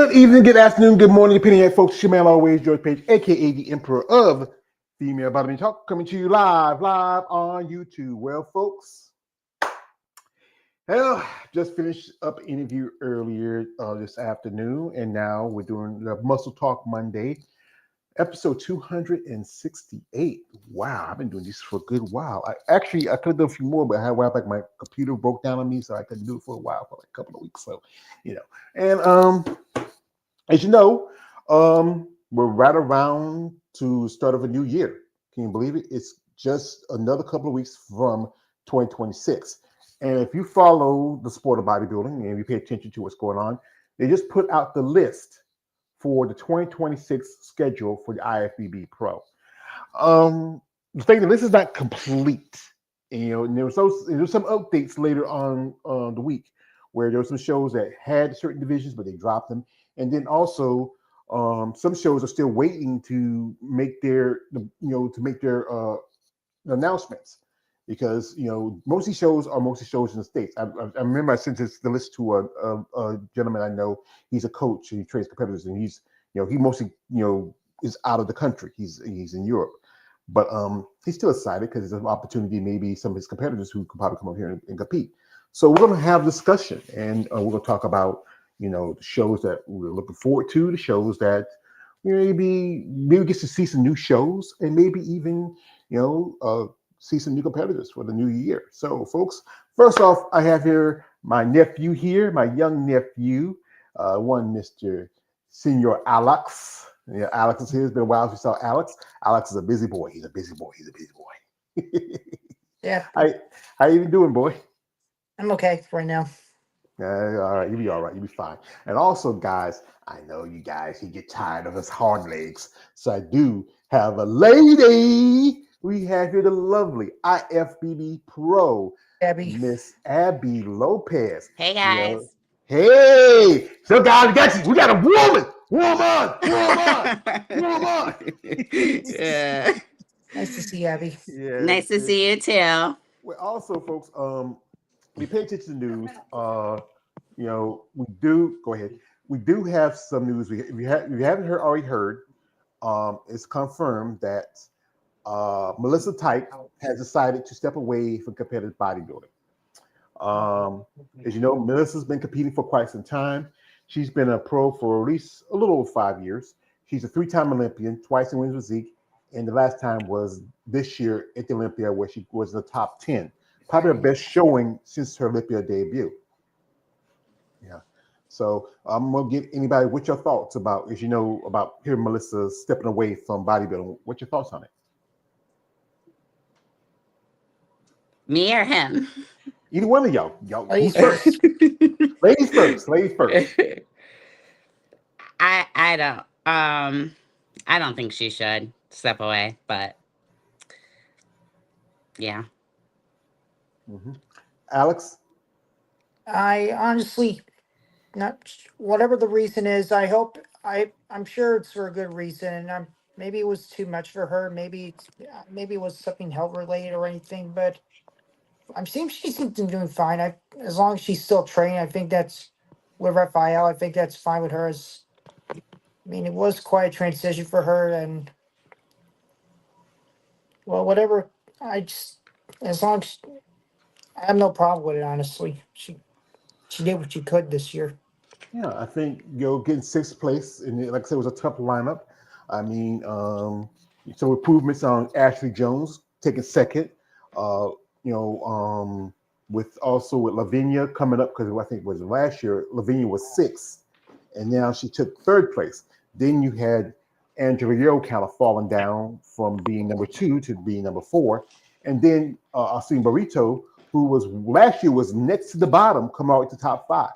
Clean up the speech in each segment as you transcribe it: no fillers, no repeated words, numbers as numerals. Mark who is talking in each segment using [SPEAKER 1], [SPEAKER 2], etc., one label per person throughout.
[SPEAKER 1] Good evening, good afternoon, good morning, depending on folks. Your man always, George Page, aka the Emperor of Female Bottom Talk, coming to you live on YouTube. Well, folks, hell, just finished up an interview earlier this afternoon, and now we're doing the Muscle Talk Monday, episode 268. Wow, I've been doing this for a good while. I could have done a few more, but I had like my computer broke down on me, so I couldn't do it for a while, for like a couple of weeks. So, and as you know, we're right around to start of a new year. Can you believe it? It's just another couple of weeks from 2026. And if you follow the sport of bodybuilding and you pay attention to what's going on, they just put out the list for the 2026 schedule for the IFBB Pro. The thing that this is not complete. And there was some updates later on the week where there were some shows that had certain divisions, but they dropped them. And then also, some shows are still waiting to make their announcements, because most of these shows are mostly shows in the States. I remember I sent the list to a gentleman I know. He's a coach and he trains competitors, and he mostly is out of the country. He's in Europe, but he's still excited because there's an opportunity. Maybe some of his competitors who could probably come over here and compete. So we're going to have discussion, and we're going to talk about the shows that we're looking forward to, the shows that maybe get to see some new shows, and maybe even see some new competitors for the new year. So, folks, first off, I have here my nephew here, my young nephew, one Mr. Senior Alex. Yeah, Alex is here. It's been a while since we saw Alex. Alex is a busy boy. He's a busy boy.
[SPEAKER 2] Yeah.
[SPEAKER 1] How you doing, boy?
[SPEAKER 2] I'm okay right now.
[SPEAKER 1] All right, you'll be all right. You'll be fine. And also, guys, I know you get tired of us hard legs, so I do have a lady. We have here the lovely IFBB Pro,
[SPEAKER 2] Abby.
[SPEAKER 1] Miss Abby Lopez.
[SPEAKER 3] Hey guys.
[SPEAKER 1] Hey, so guys, we got a woman. Warm on.
[SPEAKER 3] Yeah.
[SPEAKER 2] Nice to see you, Abby.
[SPEAKER 1] Yeah.
[SPEAKER 3] Nice to see you too.
[SPEAKER 1] Well, also, folks, we pay attention to news. We do go ahead. We do have some news. If you haven't already heard, it's confirmed that Melissa Tyke has decided to step away from competitive bodybuilding. As you know, Melissa's been competing for quite some time. She's been a pro for at least a little over 5 years. She's a 3-time Olympian, twice in women's physique, and the last time was this year at the Olympia, where she was in the top 10. Probably her best showing since her Olympia debut. Yeah. So I'm gonna get anybody with your thoughts about, as you know, about hearing Melissa stepping away from bodybuilding. What's your thoughts on it?
[SPEAKER 3] Me or him?
[SPEAKER 1] Either one of y'all.
[SPEAKER 2] Ladies
[SPEAKER 1] first. Ladies first.
[SPEAKER 3] I don't think she should step away, but yeah.
[SPEAKER 1] Mm-hmm. Alex?
[SPEAKER 2] I honestly, not whatever the reason is. I'm sure it's for a good reason. And maybe it was too much for her. Maybe it was something health related or anything. But I'm seeing she's been doing fine. As long as she's still training, I think that's with FIL. I think that's fine with her. It was quite a transition for her, and well, whatever. As long as I have no problem with it. Honestly, she did what she could this year.
[SPEAKER 1] Yeah, I think getting 6th place, and like I said, it was a tough lineup. I mean, some improvements on Ashley Jones taking 2nd. With Lavinia coming up, because I think it was last year, Lavinia was 6th, and now she took 3rd place. Then you had Angela Yo kind of falling down from being number 2 to being number 4, and then Austin Barrito, who was last year was next to the bottom, come out to top 5.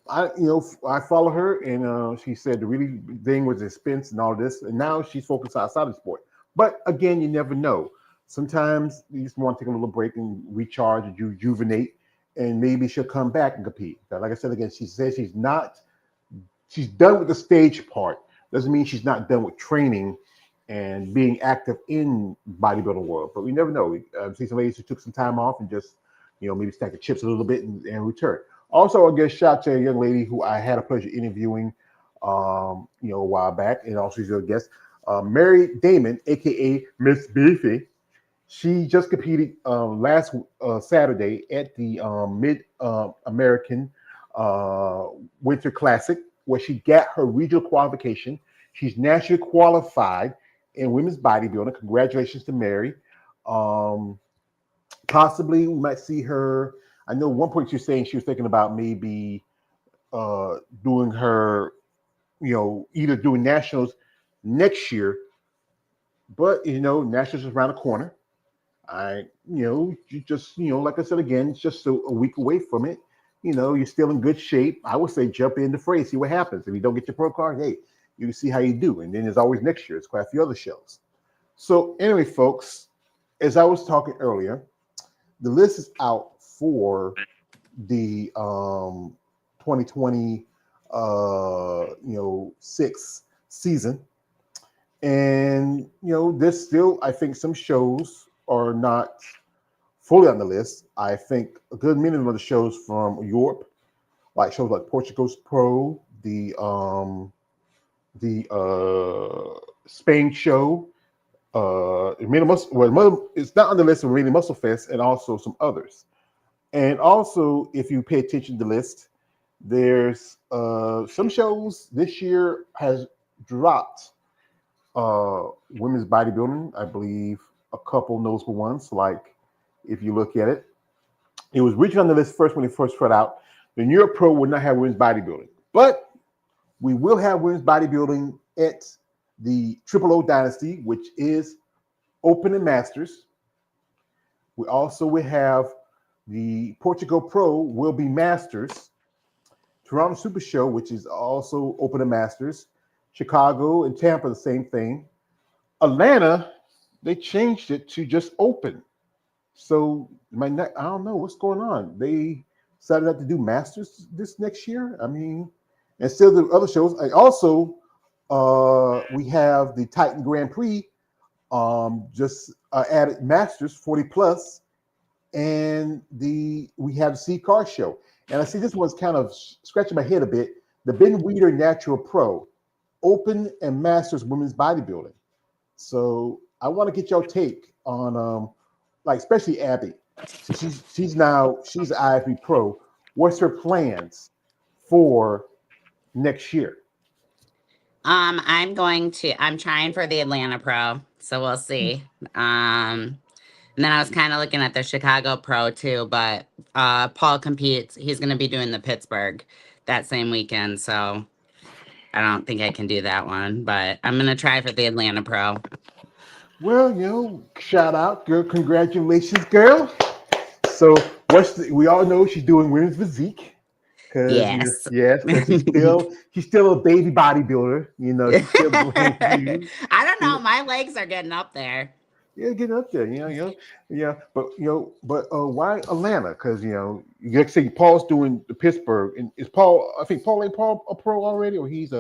[SPEAKER 1] I follow her, and she said the really thing was expense and all this, and now she's focused outside of sport. But again, you never know. Sometimes you just want to take a little break and recharge and rejuvenate, and maybe she'll come back and compete. But like I said again, she says she's done with the stage part. Doesn't mean she's not done with training and being active in bodybuilding world. But we never know. I see some ladies who took some time off and just maybe stack the chips a little bit and return. Also, I guess shout out to a young lady who I had a pleasure interviewing a while back, and also she's a guest. Mary Damon, aka Miss Beefy, she just competed last Saturday at the Mid American uh, Winter Classic, where she got her regional qualification. She's nationally qualified in women's bodybuilding. Congratulations to Mary. Um, Possibly we might see her. I know one point she was saying she was thinking about maybe doing her, either doing nationals next year, but nationals is around the corner. You just, like I said again, it's just a week away from it. You're still in good shape. I would say jump in the fray, see what happens. If you don't get your pro card, hey, you can see how you do. And then there's always next year. It's quite a few other shows. So anyway, folks, as I was talking earlier, the list is out for the 2020 sixth season. And there's still, I think, some shows are not fully on the list. I think a good minimum of the shows from Europe, like shows like Portugal's Pro, the Spain show, it's not on the list of Really Muscle Fest, and also some others. And also, if you pay attention to the list, there's some shows this year has dropped women's bodybuilding. I believe a couple notable ones. Like if you look at it, it was originally on the list first when it first put out. The New York Pro would not have women's bodybuilding, but we will have women's bodybuilding at the Triple O Dynasty, which is Open and Masters. We also will have the Portugal Pro will be Masters. Toronto Super Show, which is also Open and Masters. Chicago and Tampa, the same thing. Atlanta, they changed it to just Open. So I don't know what's going on. They decided not to do Masters this next year. I mean, and still the other shows. Also, we have the Titan Grand Prix. Just added Masters 40 plus, and we have the C Car Show. And I see this one's kind of scratching my head a bit. The Ben Weider Natural Pro, Open and Masters Women's Bodybuilding. So I want to get your take on, like especially Abby. So she's an IFB Pro. What's her plans for next year?
[SPEAKER 3] I'm trying for the Atlanta Pro, so we'll see. And then I was kind of looking at the Chicago Pro too, but Paul competes. He's going to be doing the Pittsburgh that same weekend, so I don't think I can do that one, but I'm going to try for the Atlanta Pro.
[SPEAKER 1] Well, shout out, girl. Congratulations, girl. So we all know she's doing women's physique.
[SPEAKER 3] Yes.
[SPEAKER 1] Because she's still a baby bodybuilder. She's still brand new.
[SPEAKER 3] I don't know. My legs are getting up there.
[SPEAKER 1] Yeah, getting up there. Yeah. But why Atlanta? Because you say Paul's doing the Pittsburgh, and is Paul? I think Paul ain't Paul a pro already, or he's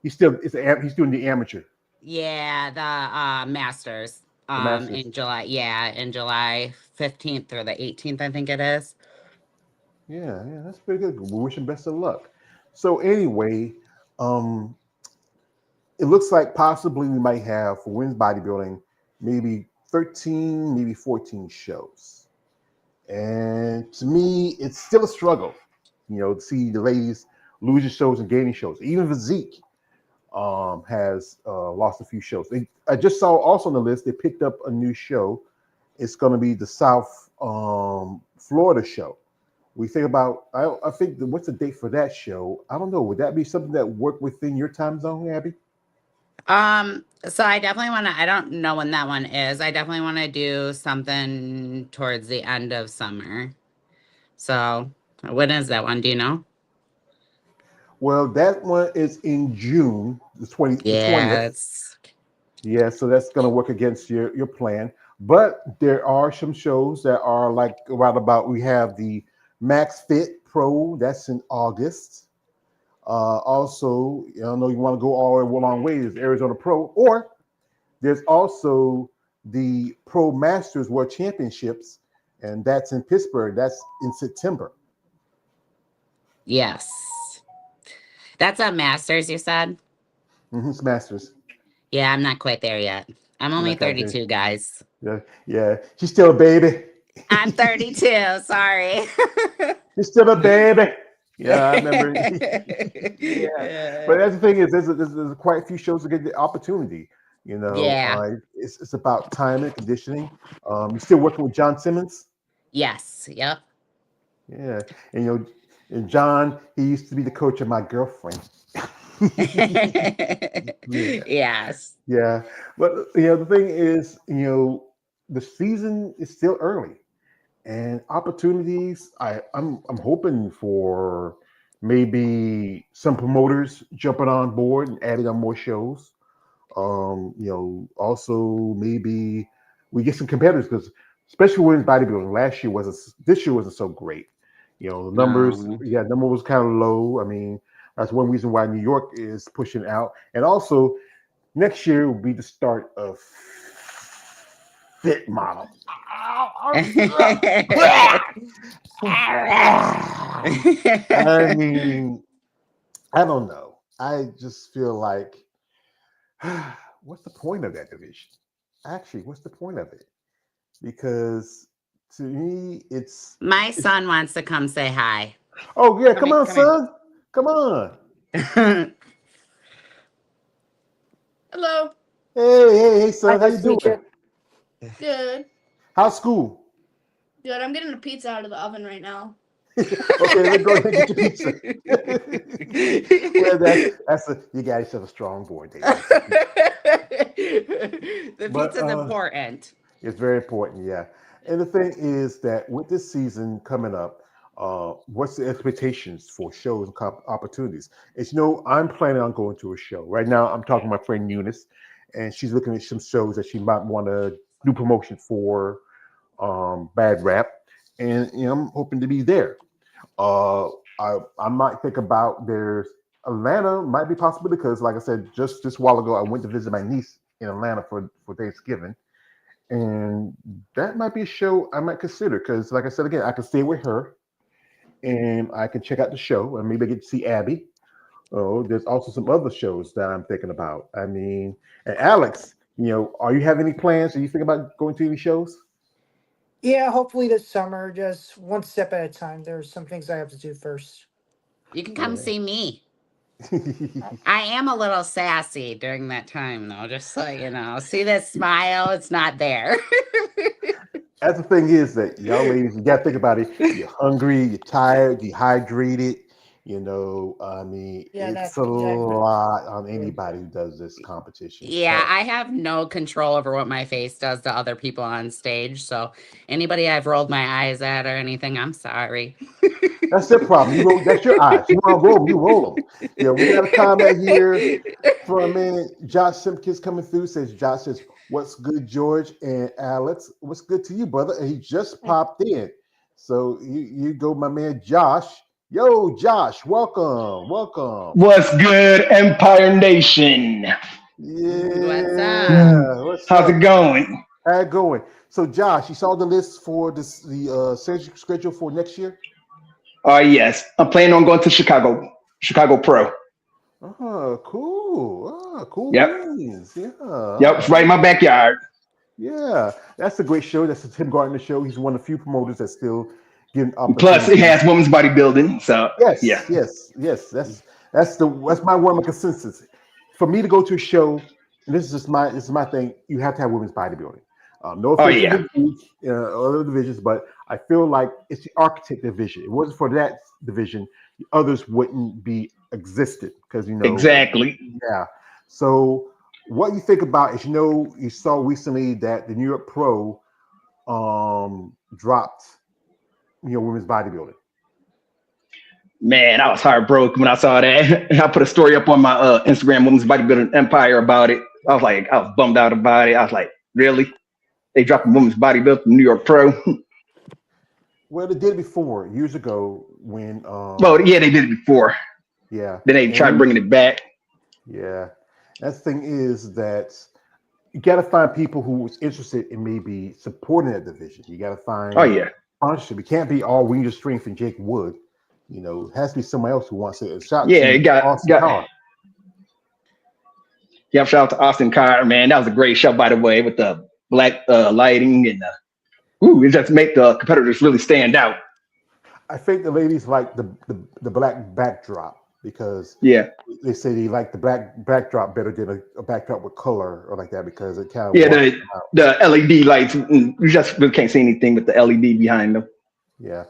[SPEAKER 1] he's doing the amateur.
[SPEAKER 3] Yeah, the Masters.
[SPEAKER 1] The Masters.
[SPEAKER 3] In July. Yeah, in July 15th or the 18th, I think it is.
[SPEAKER 1] Yeah, that's pretty good. We wish him best of luck. So anyway, it looks like possibly we might have for women's bodybuilding maybe 13, maybe 14 shows. And to me, it's still a struggle, to see the ladies losing shows and gaining shows. Even physique has lost a few shows. I just saw also on the list, they picked up a new show. It's going to be the South Florida show. We think about, I think, what's the date for that show? I don't know. Would that be something that worked within your time zone, Abby?
[SPEAKER 3] So I definitely want to, I don't know when that one is. I definitely want to do something towards the end of summer. So when is that one? Do you know?
[SPEAKER 1] Well, that one is in June, the 20th.
[SPEAKER 3] Yeah,
[SPEAKER 1] Yeah, so that's going to work against your plan. But there are some shows that are like right about, we have the Max Fit Pro, that's in August. Also, I know you want to go all the way a long way, there's Arizona Pro, or there's also the Pro Masters World Championships, and that's in Pittsburgh. That's in September.
[SPEAKER 3] yes. That's a master's, you said?
[SPEAKER 1] It's masters.
[SPEAKER 3] Yeah, I'm not quite there yet. I'm only
[SPEAKER 1] Like I did.
[SPEAKER 3] 32, guys.
[SPEAKER 1] Yeah, yeah. She's still a baby.
[SPEAKER 3] I'm 32. Sorry.
[SPEAKER 1] She's still a baby. Yeah, I remember. Yeah, but that's the thing is, there's quite a few shows that get the opportunity.
[SPEAKER 3] Yeah.
[SPEAKER 1] It's about time and conditioning. You're still working with John Simmons.
[SPEAKER 3] Yes. Yep.
[SPEAKER 1] Yeah, and and John, he used to be the coach of my girlfriend. Yeah,
[SPEAKER 3] Yes.
[SPEAKER 1] yeah. But the thing is, the season is still early, and opportunities. I'm hoping for maybe some promoters jumping on board and adding on more shows. Also maybe we get some competitors because especially women's bodybuilding this year wasn't so great. The numbers,
[SPEAKER 3] No.
[SPEAKER 1] number was kind of low. I mean, that's one reason why New York is pushing out, and also next year will be the start of Fit Model. I mean, I don't know. I just feel like, what's the point of that division? Actually, what's the point of it? Because to me,
[SPEAKER 3] My
[SPEAKER 1] it's.
[SPEAKER 3] son wants to come say hi.
[SPEAKER 1] Oh yeah,
[SPEAKER 3] Come
[SPEAKER 1] come
[SPEAKER 3] here.
[SPEAKER 1] on,
[SPEAKER 3] Come here.
[SPEAKER 1] son, come on.
[SPEAKER 4] Hello.
[SPEAKER 1] Hey, son, how
[SPEAKER 2] Nice
[SPEAKER 1] you
[SPEAKER 2] to meet
[SPEAKER 1] doing?
[SPEAKER 2] you.
[SPEAKER 4] Good.
[SPEAKER 1] How's school?
[SPEAKER 4] Good. I'm getting a pizza out of the oven right now.
[SPEAKER 1] Okay, let's go ahead and get your pizza. Well, you got yourself a strong boy, David.
[SPEAKER 3] The
[SPEAKER 1] But
[SPEAKER 3] pizza's important.
[SPEAKER 1] it's very important, yeah. And the thing is that with this season coming up, what's the expectations for shows and opportunities? I'm planning on going to a show. Right now, I'm talking to my friend Eunice, and she's looking at some shows that she might want to do promotion for, Bad Rap, and I'm hoping to be there. Uh, I might think about there's Atlanta might be possible because, like I said, just this while ago, I went to visit my niece in Atlanta for Thanksgiving, and that might be a show I might consider because, like I said again, I can stay with her and I can check out the show and maybe I get to see Abby. Oh, there's also some other shows that I'm thinking about. I mean, and Alex, are you have any plans? Are you thinking about going to any shows?
[SPEAKER 2] Yeah, hopefully this summer, just one step at a time. There's some things I have to do first.
[SPEAKER 3] You can come
[SPEAKER 1] Yeah.
[SPEAKER 3] see me. I am a little sassy during that time, though, just so you know. See this smile? It's not there.
[SPEAKER 1] That's the thing is that y'all ladies, you got to think about it. You're hungry, you're tired, dehydrated. I mean,
[SPEAKER 2] Yeah,
[SPEAKER 1] it's
[SPEAKER 2] that
[SPEAKER 1] a
[SPEAKER 2] exactly.
[SPEAKER 1] lot on anybody who does this competition.
[SPEAKER 3] Yeah, I have no control over what my face does to other people on stage. So anybody I've rolled my eyes at or anything, I'm sorry.
[SPEAKER 1] That's their problem. That's your eyes. You want to roll them, you roll them. Yeah, we got a comment here from a man, Josh Simpkins coming through. Josh says, "What's good, George and Alex? What's good to you, brother?" And he just popped in. So you go, my man Josh. Yo, Josh, welcome.
[SPEAKER 5] What's good, Empire Nation?
[SPEAKER 3] What's up?
[SPEAKER 1] Yeah, what's
[SPEAKER 5] How's
[SPEAKER 1] up?
[SPEAKER 5] it going?
[SPEAKER 1] How it going? So, Josh, you saw the list for the schedule for next year?
[SPEAKER 5] Yes, I'm planning on going to Chicago Pro.
[SPEAKER 1] Oh, cool. Cool
[SPEAKER 5] Yep,
[SPEAKER 1] beans. Yeah.
[SPEAKER 5] yep, it's right in my backyard.
[SPEAKER 1] Yeah. That's a great show. That's the Tim Gardner show. He's one of the few promoters that's still getting
[SPEAKER 5] Plus, it
[SPEAKER 1] opportunities.
[SPEAKER 5] has women's bodybuilding, so yeah.
[SPEAKER 1] Yes. That's my one of my consensus. For me to go to a show, and this is my thing. You have to have women's bodybuilding. No
[SPEAKER 5] Oh
[SPEAKER 1] offense to
[SPEAKER 5] yeah,
[SPEAKER 1] the league, other divisions, but I feel like it's the architect division. It wasn't for that division, the others wouldn't be existed because
[SPEAKER 5] exactly.
[SPEAKER 1] yeah. So what you think about is you saw recently that the New York Pro dropped women's bodybuilding.
[SPEAKER 5] Man, I was heartbroken when I saw that. I put a story up on my Instagram, Women's Bodybuilding Empire, about it. I was bummed out about it. I was like, really? They dropped women's bodybuilding New York Pro?
[SPEAKER 1] Well, they did it before years ago when
[SPEAKER 5] Well, yeah, they did it before.
[SPEAKER 1] yeah,
[SPEAKER 5] Then they tried bringing it back.
[SPEAKER 1] yeah. That's the thing is that you got to find people who's interested in maybe supporting that division. You got to find
[SPEAKER 5] Oh yeah,
[SPEAKER 1] sponsorship. It can't be all Wing Your Strength and Jake Wood. You know, it has to be somebody else who wants it. Shout out
[SPEAKER 5] Yeah,
[SPEAKER 1] to
[SPEAKER 5] it got
[SPEAKER 1] Austin
[SPEAKER 5] got.
[SPEAKER 1] Carr.
[SPEAKER 5] Yeah, shout out to Austin Carr, man. That was a great show, by the way, with the black lighting and it just make the competitors really stand out.
[SPEAKER 1] I think the ladies like the black backdrop because
[SPEAKER 5] Yeah,
[SPEAKER 1] they say they like the black backdrop better than a backdrop with color or like that because it kind of
[SPEAKER 5] yeah.
[SPEAKER 1] washes
[SPEAKER 5] The
[SPEAKER 1] them out.
[SPEAKER 5] the LED lights, you just really can't see anything with the LED behind them.
[SPEAKER 1] Yeah.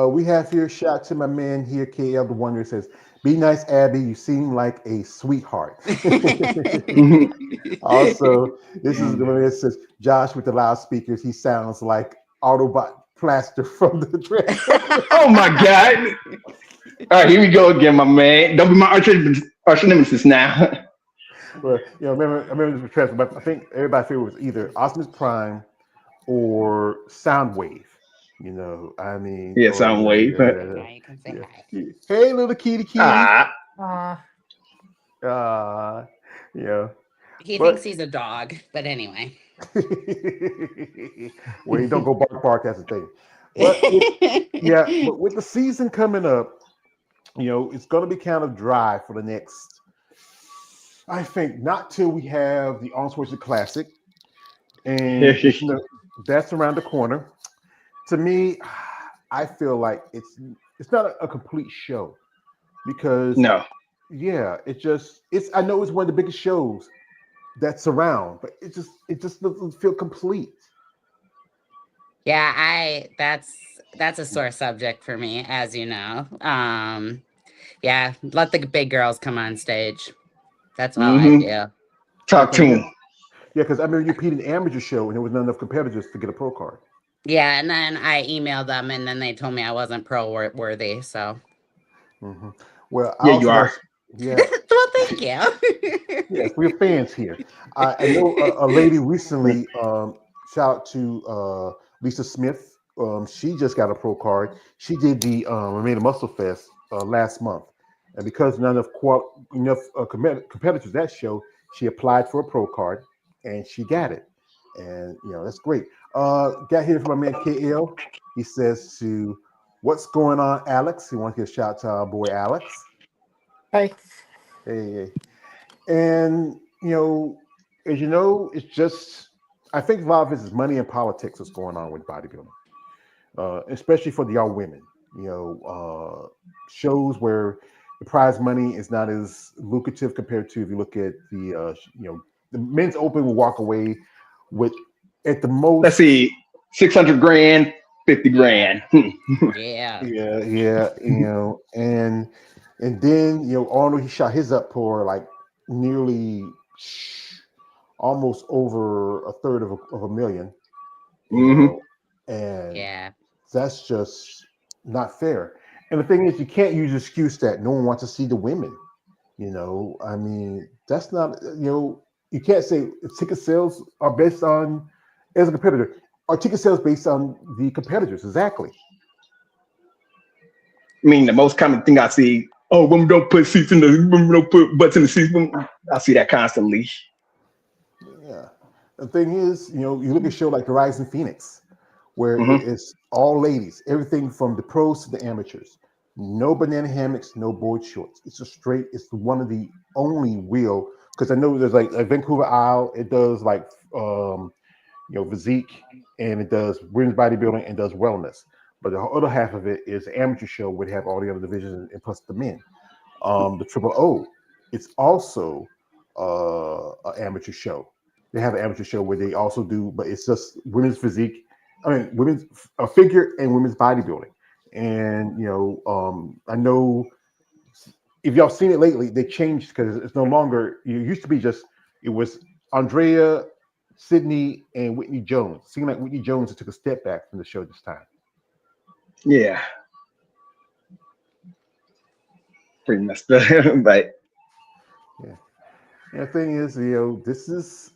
[SPEAKER 1] We have here, shout out to my man here, KL the Wonder says, be nice, Abby. You seem like a sweetheart.
[SPEAKER 5] Mhm.
[SPEAKER 1] Also, this is the one that says, Josh with the loudspeakers, he sounds like Autobot Plaster from the Transformers.
[SPEAKER 5] Oh my God! All right, here we go again, my man. Don't be my arch nemesis now.
[SPEAKER 1] Well, you know, I remember the Transformers, but I think everybody's favorite was either Optimus Prime or Soundwave. You know, I mean,
[SPEAKER 5] Yeah,
[SPEAKER 1] or
[SPEAKER 5] Soundwave.
[SPEAKER 3] Now you can say hi.
[SPEAKER 1] yeah. Hey, little kitty.
[SPEAKER 5] Ah,
[SPEAKER 2] Uh,
[SPEAKER 1] Uh, you know,
[SPEAKER 3] He thinks
[SPEAKER 1] but
[SPEAKER 3] he's a dog, but anyway.
[SPEAKER 1] well, you don't go bark. That's the thing. But yeah, but with the season coming up, you know, it's going to be kind of dry for the next. I think not till we have the Arnold Schwarzenegger Classic, and you know, that's around the corner. To me, I feel like it's not a complete show because
[SPEAKER 5] no.
[SPEAKER 1] yeah, it's I know it's one of the biggest shows that's around, but it just doesn't feel complete.
[SPEAKER 3] Yeah, that's a sore subject for me, as you know. Yeah, let the big girls come on stage. That's all I
[SPEAKER 5] Hmm.
[SPEAKER 3] feel.
[SPEAKER 1] Yeah,
[SPEAKER 5] Talk to him.
[SPEAKER 1] because I remember you competed in an amateur show and there was not enough competitors to get a pro card.
[SPEAKER 3] Yeah, and then I emailed them, and then they told me I wasn't pro worthy. So,
[SPEAKER 1] Hmm. Well, I
[SPEAKER 5] Yeah, you
[SPEAKER 1] also
[SPEAKER 5] are.
[SPEAKER 1] have yeah.
[SPEAKER 3] well, thank you.
[SPEAKER 1] Yes, we're fans here. I know a lady recently. Shout out to Lisa Smith. She just got a pro card. She did the Remain Muscle Fest last month, and because not enough competitors that show, she applied for a pro card, and she got it. And you know that's great. Got here from my man KL. He says to, "What's going on, Alex?" He wants to give a shout out to our boy Alex.
[SPEAKER 2] hey,
[SPEAKER 1] Hey. And as you know, it's just I think a lot of this is money and politics that's going on with bodybuilding, especially for the young women. Shows where the prize money is not as lucrative compared to if you look at the men's open will walk away with at the
[SPEAKER 5] Let's
[SPEAKER 1] most.
[SPEAKER 5] see, 600 grand, 50 grand.
[SPEAKER 3] Yeah.
[SPEAKER 1] Yeah, and then Arnold he shot his up for like nearly almost over a third of a million, you
[SPEAKER 5] Hmm.
[SPEAKER 1] know, and
[SPEAKER 3] Yeah.
[SPEAKER 1] that's just not fair. And the thing is, you can't use the excuse that no one wants to see the women. I mean, that's not, you can't say ticket sales are based on, as a competitor, are ticket sales based on the competitors? Exactly.
[SPEAKER 5] I mean, the most common thing I see, oh, women don't put seats in the, women don't put butts in the seats. I see that constantly.
[SPEAKER 1] Yeah. The thing is, you look at a show like The Rising Phoenix, where
[SPEAKER 5] Hmm.
[SPEAKER 1] it's all ladies, everything from the pros to the amateurs. No banana hammocks, no board shorts. It's one of the only real, because I know there's like Vancouver Isle, it does like, physique and it does women's bodybuilding and does wellness. But the other half of it is the amateur show would have all the other divisions and plus the men. The Triple O, it's also an amateur show. They have an amateur show where they also do, but it's just women's physique. I mean, women's figure and women's bodybuilding. And I know if y'all seen it lately, they changed because it's no longer. It used to be just it was Andrea, Sydney, and Whitney Jones. It seemed like Whitney Jones took a step back from the show this time.
[SPEAKER 5] Yeah, pretty messed up. But
[SPEAKER 1] Yeah. And the thing is, this is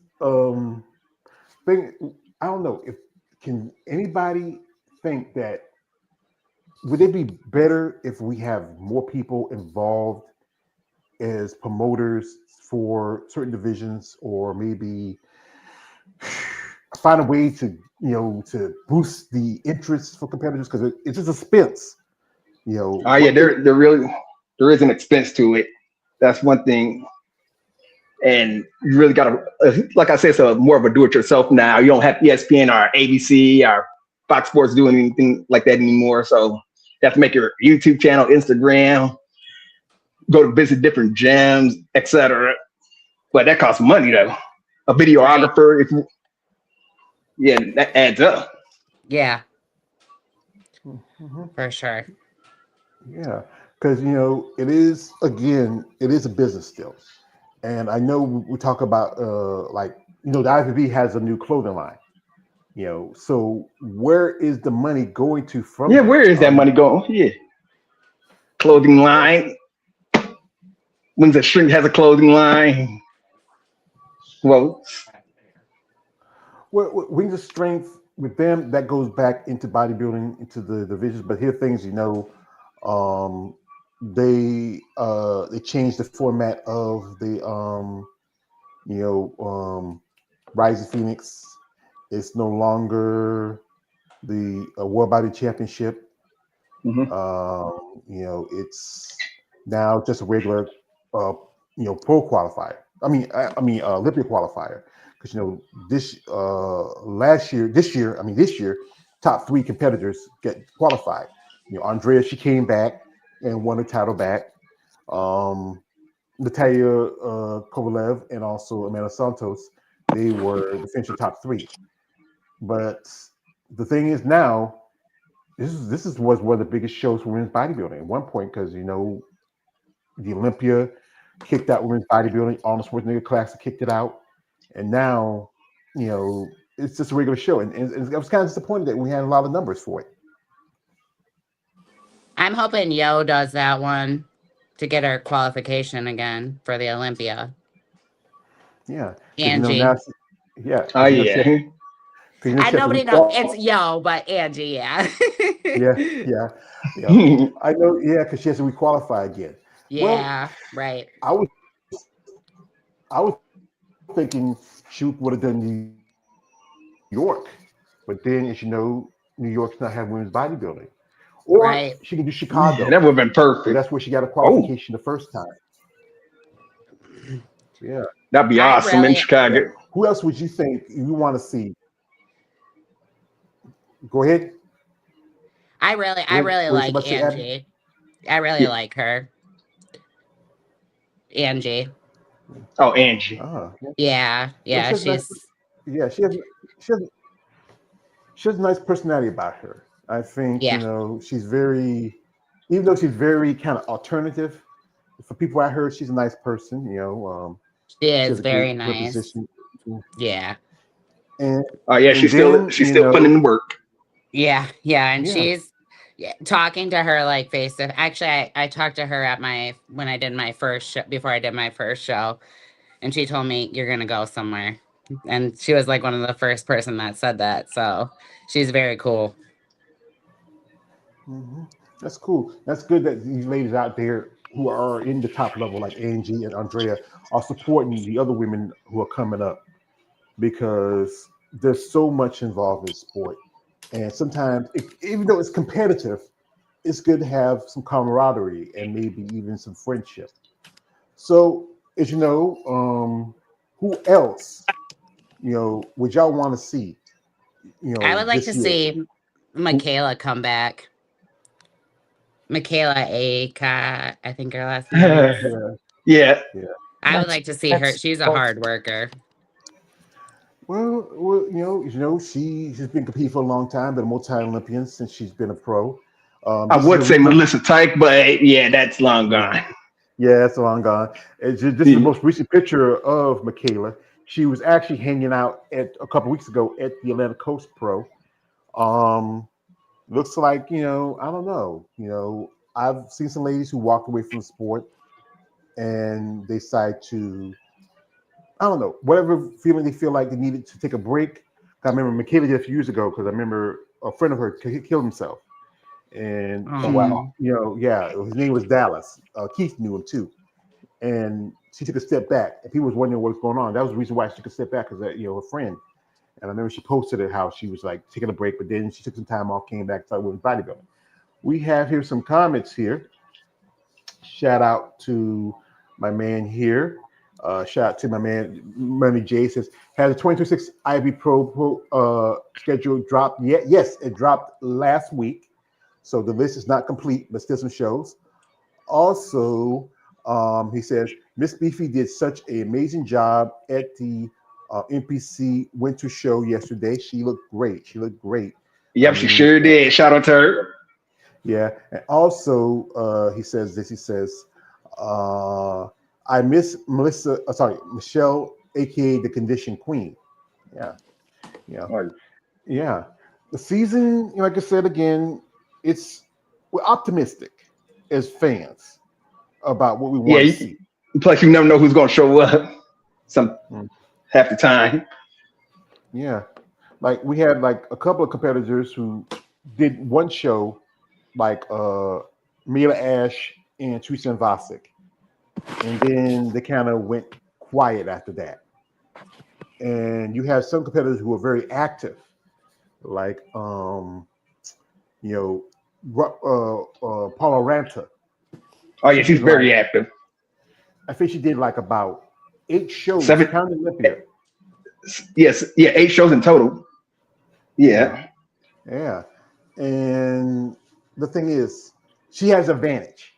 [SPEAKER 1] thing. I don't know if can anybody think that would it be better if we have more people involved as promoters for certain divisions, or maybe find a way to to boost the interest for competitors because it's just a expense You know,
[SPEAKER 5] Oh yeah,
[SPEAKER 1] what they
[SPEAKER 5] there is an expense to it. That's one thing, and you really got to, like I said, it's a more of a do-it-yourself now. You don't have ESPN or ABC or Fox Sports doing anything like that anymore. So you have to make your YouTube channel, Instagram, go to visit different gyms, etc. But that costs money though. A
[SPEAKER 3] Right.
[SPEAKER 5] videographer, if you, yeah, that adds up.
[SPEAKER 3] Yeah,
[SPEAKER 1] Mhm.
[SPEAKER 3] for sure.
[SPEAKER 1] Yeah, because it is a business still, and I know we talk about like the IFBB has a new clothing line. So where is the money going to from
[SPEAKER 5] Yeah, where
[SPEAKER 1] that?
[SPEAKER 5] is that money going? Yeah, clothing line. When's the shrink has a clothing line? Well,
[SPEAKER 1] Well, Wings of Strength with them that goes back into bodybuilding into the divisions. But here things um, they changed the format of the you know Rise of Phoenix. It's no longer the World Body Championship.
[SPEAKER 5] mhm.
[SPEAKER 1] It's now just a regular, uh, pro qualifier. Olympia qualifier. Because this year, top three competitors get qualified. Andrea, she came back and won the title back. Um, Natalia Kovalev and also Amanda Santos, they were the finishing top three. But the thing is now, this was one of the biggest shows for women's bodybuilding at one point because the Olympia kicked out women's bodybuilding, Arnold Schwarzenegger Classic kicked it out, and now it's just a regular show, and I was kind of disappointed that we had a lot of numbers for it.
[SPEAKER 3] I'm hoping Yo does that one to get her qualification again for the Olympia.
[SPEAKER 1] Yeah, because
[SPEAKER 3] Angie.
[SPEAKER 1] yeah,
[SPEAKER 5] Oh
[SPEAKER 1] because
[SPEAKER 5] yeah.
[SPEAKER 3] I
[SPEAKER 1] she has to
[SPEAKER 3] nobody know it's Yo, but Angie, yeah.
[SPEAKER 1] yeah, yeah, I know, yeah, because she has to requalify again. Well,
[SPEAKER 3] Yeah, right.
[SPEAKER 1] I was I was thinking she would have done New York, but then as you know, New York's not having women's bodybuilding. Or
[SPEAKER 3] Right.
[SPEAKER 1] she can do
[SPEAKER 5] Yeah,
[SPEAKER 1] Chicago,
[SPEAKER 5] that would have been
[SPEAKER 1] because
[SPEAKER 5] perfect.
[SPEAKER 1] that's where she got a
[SPEAKER 5] Oh,
[SPEAKER 1] qualification the first time. Yeah,
[SPEAKER 5] that'd be
[SPEAKER 3] I
[SPEAKER 5] awesome in
[SPEAKER 3] really
[SPEAKER 1] yeah.
[SPEAKER 5] Chicago.
[SPEAKER 1] Who else would you think you want to see? Go ahead.
[SPEAKER 3] I really
[SPEAKER 1] What was you
[SPEAKER 3] like
[SPEAKER 1] about to say, Abby?
[SPEAKER 3] Angie. I really
[SPEAKER 5] Yeah.
[SPEAKER 3] like her. Angie.
[SPEAKER 5] Oh, Angie.
[SPEAKER 1] Yeah.
[SPEAKER 3] Yeah,
[SPEAKER 1] Well,
[SPEAKER 3] yeah, she's
[SPEAKER 1] yeah, she has she has a nice personality about her. I think
[SPEAKER 3] yeah,
[SPEAKER 1] she's very, even though she's very kind of alternative. For people I heard, she's a nice person.
[SPEAKER 3] she
[SPEAKER 1] She
[SPEAKER 3] is
[SPEAKER 1] has a great
[SPEAKER 3] very nice.
[SPEAKER 1] reposition,
[SPEAKER 3] Yeah.
[SPEAKER 1] and
[SPEAKER 5] Oh yeah,
[SPEAKER 1] and then
[SPEAKER 5] she's still putting in the work.
[SPEAKER 3] Yeah, yeah, and
[SPEAKER 1] yeah.
[SPEAKER 3] she's yeah, talking to her like face to actually I talked to her at my when I did my first show before I did my first show, and she told me you're gonna go somewhere, and she was like one of the first person that said that, so she's very cool.
[SPEAKER 1] hmm That's cool. That's good that these ladies out there who are in the top level, like Angie and Andrea, are supporting the other women who are coming up because there's so much involved in sport. And sometimes, even though it's competitive, it's good to have some camaraderie and maybe even some friendship. So, as you know, who else, would y'all want to see,
[SPEAKER 3] I would like to
[SPEAKER 1] this year?
[SPEAKER 3] see
[SPEAKER 1] Who,
[SPEAKER 3] Michaela come back. Michaela Aka, I think her last name is.
[SPEAKER 5] Yeah.
[SPEAKER 1] yeah, yeah.
[SPEAKER 3] I would
[SPEAKER 2] That's
[SPEAKER 3] like to see her.
[SPEAKER 2] that's
[SPEAKER 3] She's a
[SPEAKER 2] both.
[SPEAKER 3] hard worker.
[SPEAKER 1] Well, she's been competing for a long time, been a multi-Olympian since she's been a pro.
[SPEAKER 5] I
[SPEAKER 1] This is
[SPEAKER 5] would
[SPEAKER 1] her
[SPEAKER 5] say
[SPEAKER 1] most,
[SPEAKER 5] Melissa Tyke, but yeah, that's long
[SPEAKER 1] yeah,
[SPEAKER 5] gone.
[SPEAKER 1] yeah, that's long gone. This is the
[SPEAKER 5] Yeah.
[SPEAKER 1] most recent picture of Michaela. She was actually hanging out at a couple weeks ago at the Atlantic Coast Pro. Um, Looks like I don't know. I've seen some ladies who walked away from the sport and they decide to, I don't know, whatever feeling they feel like they needed to take a break. I remember Michaela did a few years ago because I remember a friend of hers killed himself, and
[SPEAKER 5] Oh wow.
[SPEAKER 1] yeah, his name was Dallas. Keith knew him too, and she took a step back, and people was wondering what was going on. That was the reason why she took a step back because her friend. And I remember she posted it how she was like taking a break, but then she took some time off, came back, started with bodybuilding. We have here some comments here. Shout out to my man here. Shout out to my man Money J says, has the 2026 IB Pro schedule dropped yet? Yes, it dropped last week. So the list is not complete, but still some shows. Also, he says, Miss Beefy did such an amazing job at the NPC Winter Show yesterday. She looked great. She looked great.
[SPEAKER 5] Yep, she sure did. Shout out to her.
[SPEAKER 1] Yeah, and also he says this. He says, "I miss Michelle, aka the Condition Queen." Yeah, yeah, yeah. The season, like I said again, we're optimistic as fans about what we want to see.
[SPEAKER 5] Plus, you never know who's going to show up. Half the time.
[SPEAKER 1] Yeah, like we had like a couple of competitors who did one show, like Mila Ash and Teresa Vasic, and then they kind of went quiet after that. And you have some competitors who are very active, like Paula Ranta.
[SPEAKER 5] Oh yeah, she's very active.
[SPEAKER 1] I think she did like about 8 shows.
[SPEAKER 5] 7.
[SPEAKER 1] Counting Olympia.
[SPEAKER 5] Yes, 8 shows in total. Yeah.
[SPEAKER 1] Yeah. And the thing is, she has advantage.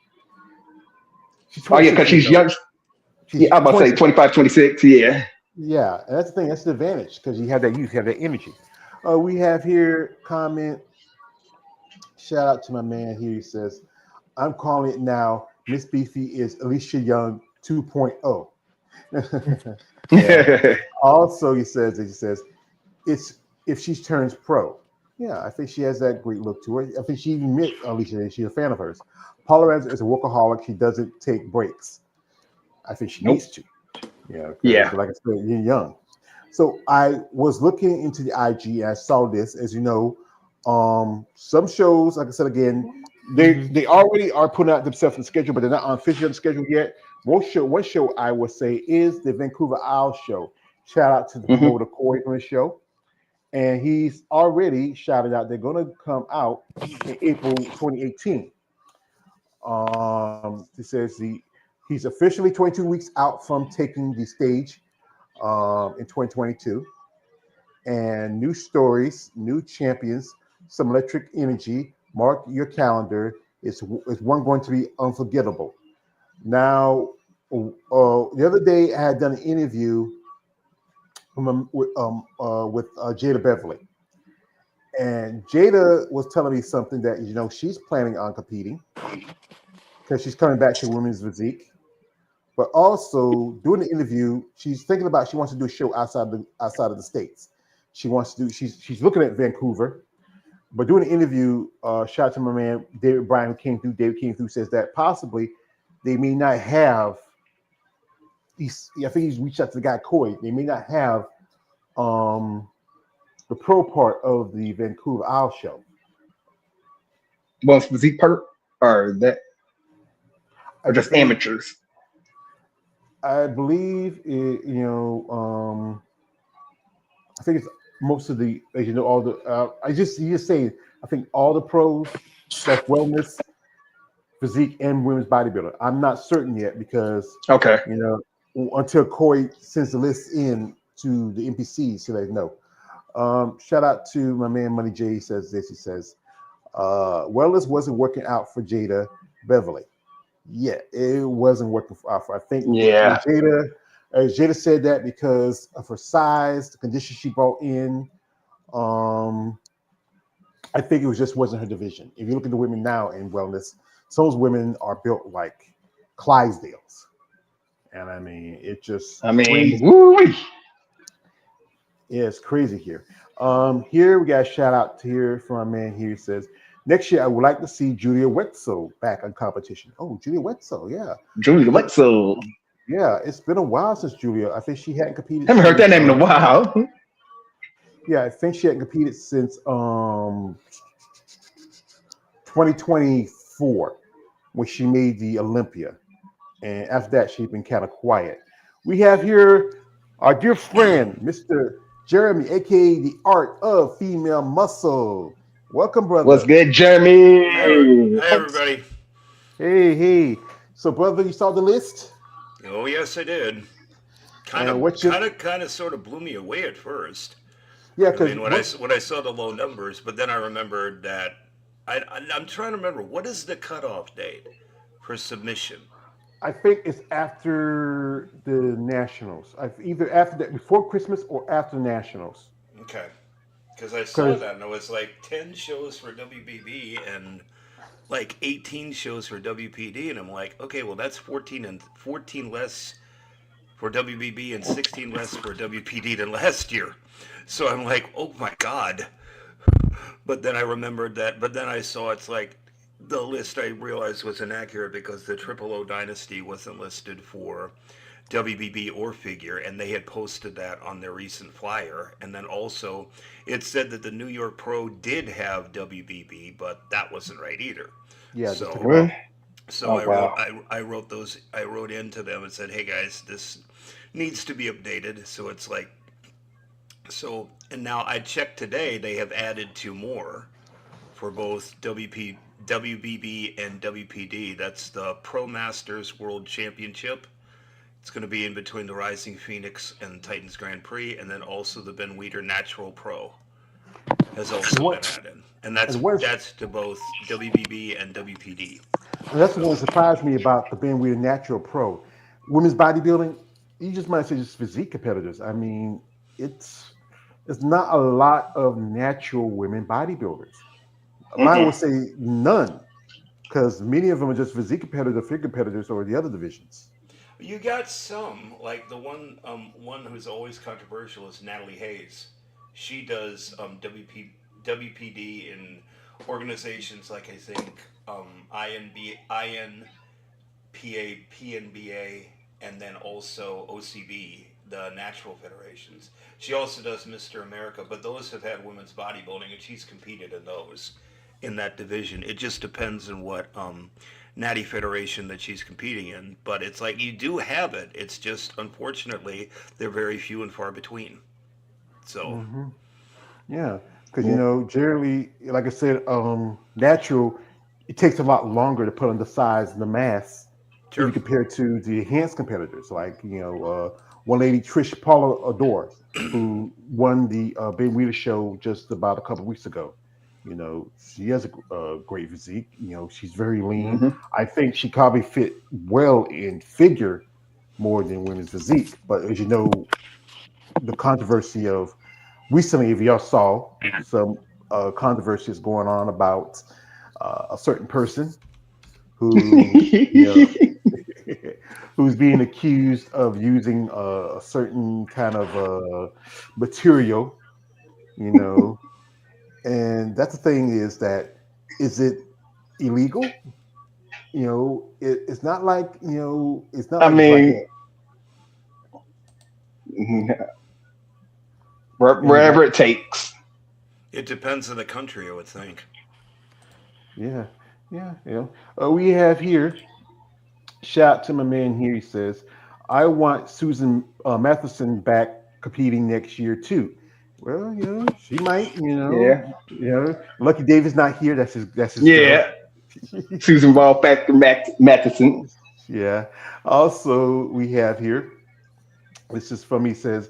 [SPEAKER 5] Oh yeah, because she's young. I'm about to say 25, 26. Yeah.
[SPEAKER 1] Yeah, and that's the thing. That's the advantage because you have that youth, you have that energy. We have here comment. Shout out to my man here. He says, "I'm calling it now. Miss Beefy is Alicia Young 2.0." Yeah. Also, he says, it's if she turns pro. Yeah, I think she has that great look to her. I think she even admit Alicia, she's a fan of hers. Paula Ranta is a workaholic. She doesn't take breaks. I think she needs to. Yeah. Like I said, you're young. So I was looking into the IG. And I saw this, as you know, some shows, like I said again, they already are putting out themselves in the schedule, but they're not officially on the schedule yet. One show I would say is the Vancouver Isle show. Shout out to the promoter Corey from the show. And he's already shouted out they're going to come out in April 2018. He says he's officially 22 weeks out from taking the stage in 2022. And new stories, new champions, some electric energy. Mark your calendar. Is one going to be unforgettable? Now, the other day I had done an interview with Jada Beverly, and Jada was telling me something that she's planning on competing because she's coming back to women's physique, but also doing the interview, she's thinking about she wants to do a show outside of the States. She wants to do she's looking at Vancouver. But doing the interview, shout out to my man David Bryan who came through. David came through, says that possibly they may not have. I think he's reached out to the guy Coy. They may not have the pro part of the Vancouver Isle show.
[SPEAKER 5] Well, physique part or that, or just amateurs.
[SPEAKER 1] I believe it. I think it's most of the, all the. You just say I think all the pros, that's wellness, physique, and women's bodybuilder. I'm not certain yet because until Corey sends the list in to the NPCs, so they know. Shout out to my man Money J. He says this. He says, wellness wasn't working out for Jada Beverly. Yeah, it wasn't working out for. I think Jada said that because of her size, the condition she brought in. I think it wasn't her division. If you look at the women now in wellness, some of those women are built like Clydesdales. And I mean, it's crazy here. Here we got a shout out here from our man here. He says, next year I would like to see Julia Wetzel back on competition. Oh, Julia Wetzel, yeah.
[SPEAKER 5] Julia Wetzel.
[SPEAKER 1] Yeah, it's been a while since Julia. I think she hadn't competed.
[SPEAKER 5] Haven't heard that name in a while.
[SPEAKER 1] Yeah, I think she hadn't competed since 2024 when she made the Olympia. And after that, she's been kind of quiet. We have here our dear friend, Mr. Jeremy, aka the Art of Female Muscle. Welcome,
[SPEAKER 5] What's
[SPEAKER 1] brother.
[SPEAKER 5] good,
[SPEAKER 6] Hey,
[SPEAKER 5] Jeremy?
[SPEAKER 6] hey everybody.
[SPEAKER 1] Hey. So, brother, you saw the list,
[SPEAKER 6] Oh yes, I did.
[SPEAKER 1] and what you?
[SPEAKER 6] Kind of, sort of blew me away at first.
[SPEAKER 1] Yeah,
[SPEAKER 6] I
[SPEAKER 1] because
[SPEAKER 6] mean,
[SPEAKER 1] what
[SPEAKER 6] when I saw the low numbers, but then I remembered that I'm trying to remember what is the cutoff date for submission.
[SPEAKER 1] I think it's after the Nationals. Either after that, before Christmas, or after the Nationals.
[SPEAKER 6] Okay, because I saw
[SPEAKER 1] Because
[SPEAKER 6] that and it was like 10 shows for WBB and like 18 shows for WPD, and I'm like, okay, well that's 14 less for WBB and 16 less for WPD than last year. So I'm like, oh my god. But then I remembered that. But then I saw it's like the list I realized was inaccurate because the Triple O Dynasty wasn't listed for WBB or figure, and they had posted that on their recent flyer. And then also, it said that the New York Pro did have WBB, but that wasn't right either.
[SPEAKER 1] yeah, just took
[SPEAKER 6] So
[SPEAKER 1] it
[SPEAKER 5] What?
[SPEAKER 1] off.
[SPEAKER 5] Oh wow.
[SPEAKER 6] I wrote those I wrote into them and said, hey guys, this needs to be updated. So it's like and now I checked today, they have added two more for both WBB and WPD. That's the Pro Masters World Championship. It's going to be in between the Rising Phoenix and Titans Grand Prix, and then also the Ben Weider Natural Pro has
[SPEAKER 1] And
[SPEAKER 6] also been
[SPEAKER 1] what?
[SPEAKER 6] added, and
[SPEAKER 1] And what?
[SPEAKER 6] that's to both WBB and WPD.
[SPEAKER 1] And that's what surprised me about the being we're natural pro. Women's bodybuilding, you just might say just physique competitors. I mean, it's it's not a lot of natural women bodybuilders. Mine
[SPEAKER 5] Mm-mm.
[SPEAKER 1] would say none, because many of them are just physique competitors, figure competitors, or the other divisions.
[SPEAKER 6] You got some like the one who's always controversial is Natalie Hayes. She does WPD in organizations like I think PNBA, and then also OCB, the Natural Federations. She also does Mr. America, but those have had women's bodybuilding, and she's competed in those in that division. It just depends on what Natty Federation that she's competing in. But it's like you do have it. It's just unfortunately they're very few and far between. So
[SPEAKER 1] Hmm. Yeah, because
[SPEAKER 5] Yeah.
[SPEAKER 1] generally, like I said, natural, it takes a lot longer to put on the size and the mass if you
[SPEAKER 6] sure.
[SPEAKER 1] compare it to the enhanced competitors. Like one lady, Trish Paula Adore, who won the Ben Wheeler show just about a couple weeks ago. She has a great physique. She's very lean.
[SPEAKER 5] Hmm.
[SPEAKER 1] I think she probably fit well in figure more than women's physique. But as you know, the controversy of recently, if y'all saw some controversy is going on about a certain person who, who's being accused of using a certain kind of material, you know, and that's the thing is that is it illegal? It's not like it's not
[SPEAKER 5] I
[SPEAKER 1] like it's like
[SPEAKER 5] mean,
[SPEAKER 1] anybody.
[SPEAKER 5] wherever it takes.
[SPEAKER 6] It depends on the country, I would think.
[SPEAKER 1] Yeah, yeah, we have here. Shout out to my man here. He says, "I want Susan Matheson back competing next year too." Well, she might.
[SPEAKER 5] Yeah.
[SPEAKER 1] Lucky David's not here. That's his girl.
[SPEAKER 5] Yeah. Susan Ball Factor Matheson.
[SPEAKER 1] Yeah. Also, we have here. This is from, he says,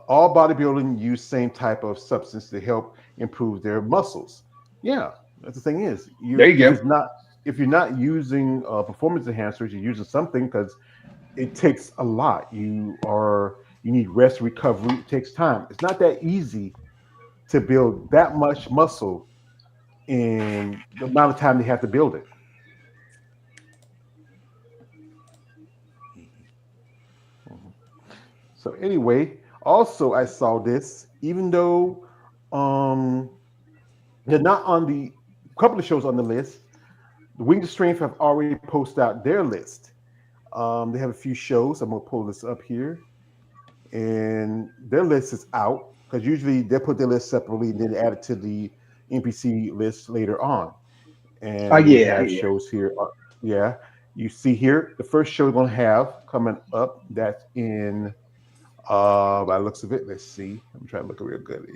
[SPEAKER 1] all bodybuilding use same type of substance to help improve their muscles. Yeah, that's the thing is,
[SPEAKER 5] There
[SPEAKER 1] you
[SPEAKER 5] you go.
[SPEAKER 1] if you're not using performance enhancers, you're using something because it takes a lot. You need rest, recovery. It takes time. It's not that easy to build that much muscle in the amount of time they have to build it. Mhm. So anyway, also I saw this, even though um, they're not on the couple of shows on the list. The Wings of Strength have already posted out their list. They have a few shows. I'm gonna pull this up here, and their list is out because usually they put their list separately and then add it to the NPC list later on.
[SPEAKER 5] Oh
[SPEAKER 1] And we
[SPEAKER 5] yeah.
[SPEAKER 1] have shows here. Yeah, you see here the first show we're gonna have coming up. That's in by the looks of it. Let's see. I'm trying to look real good.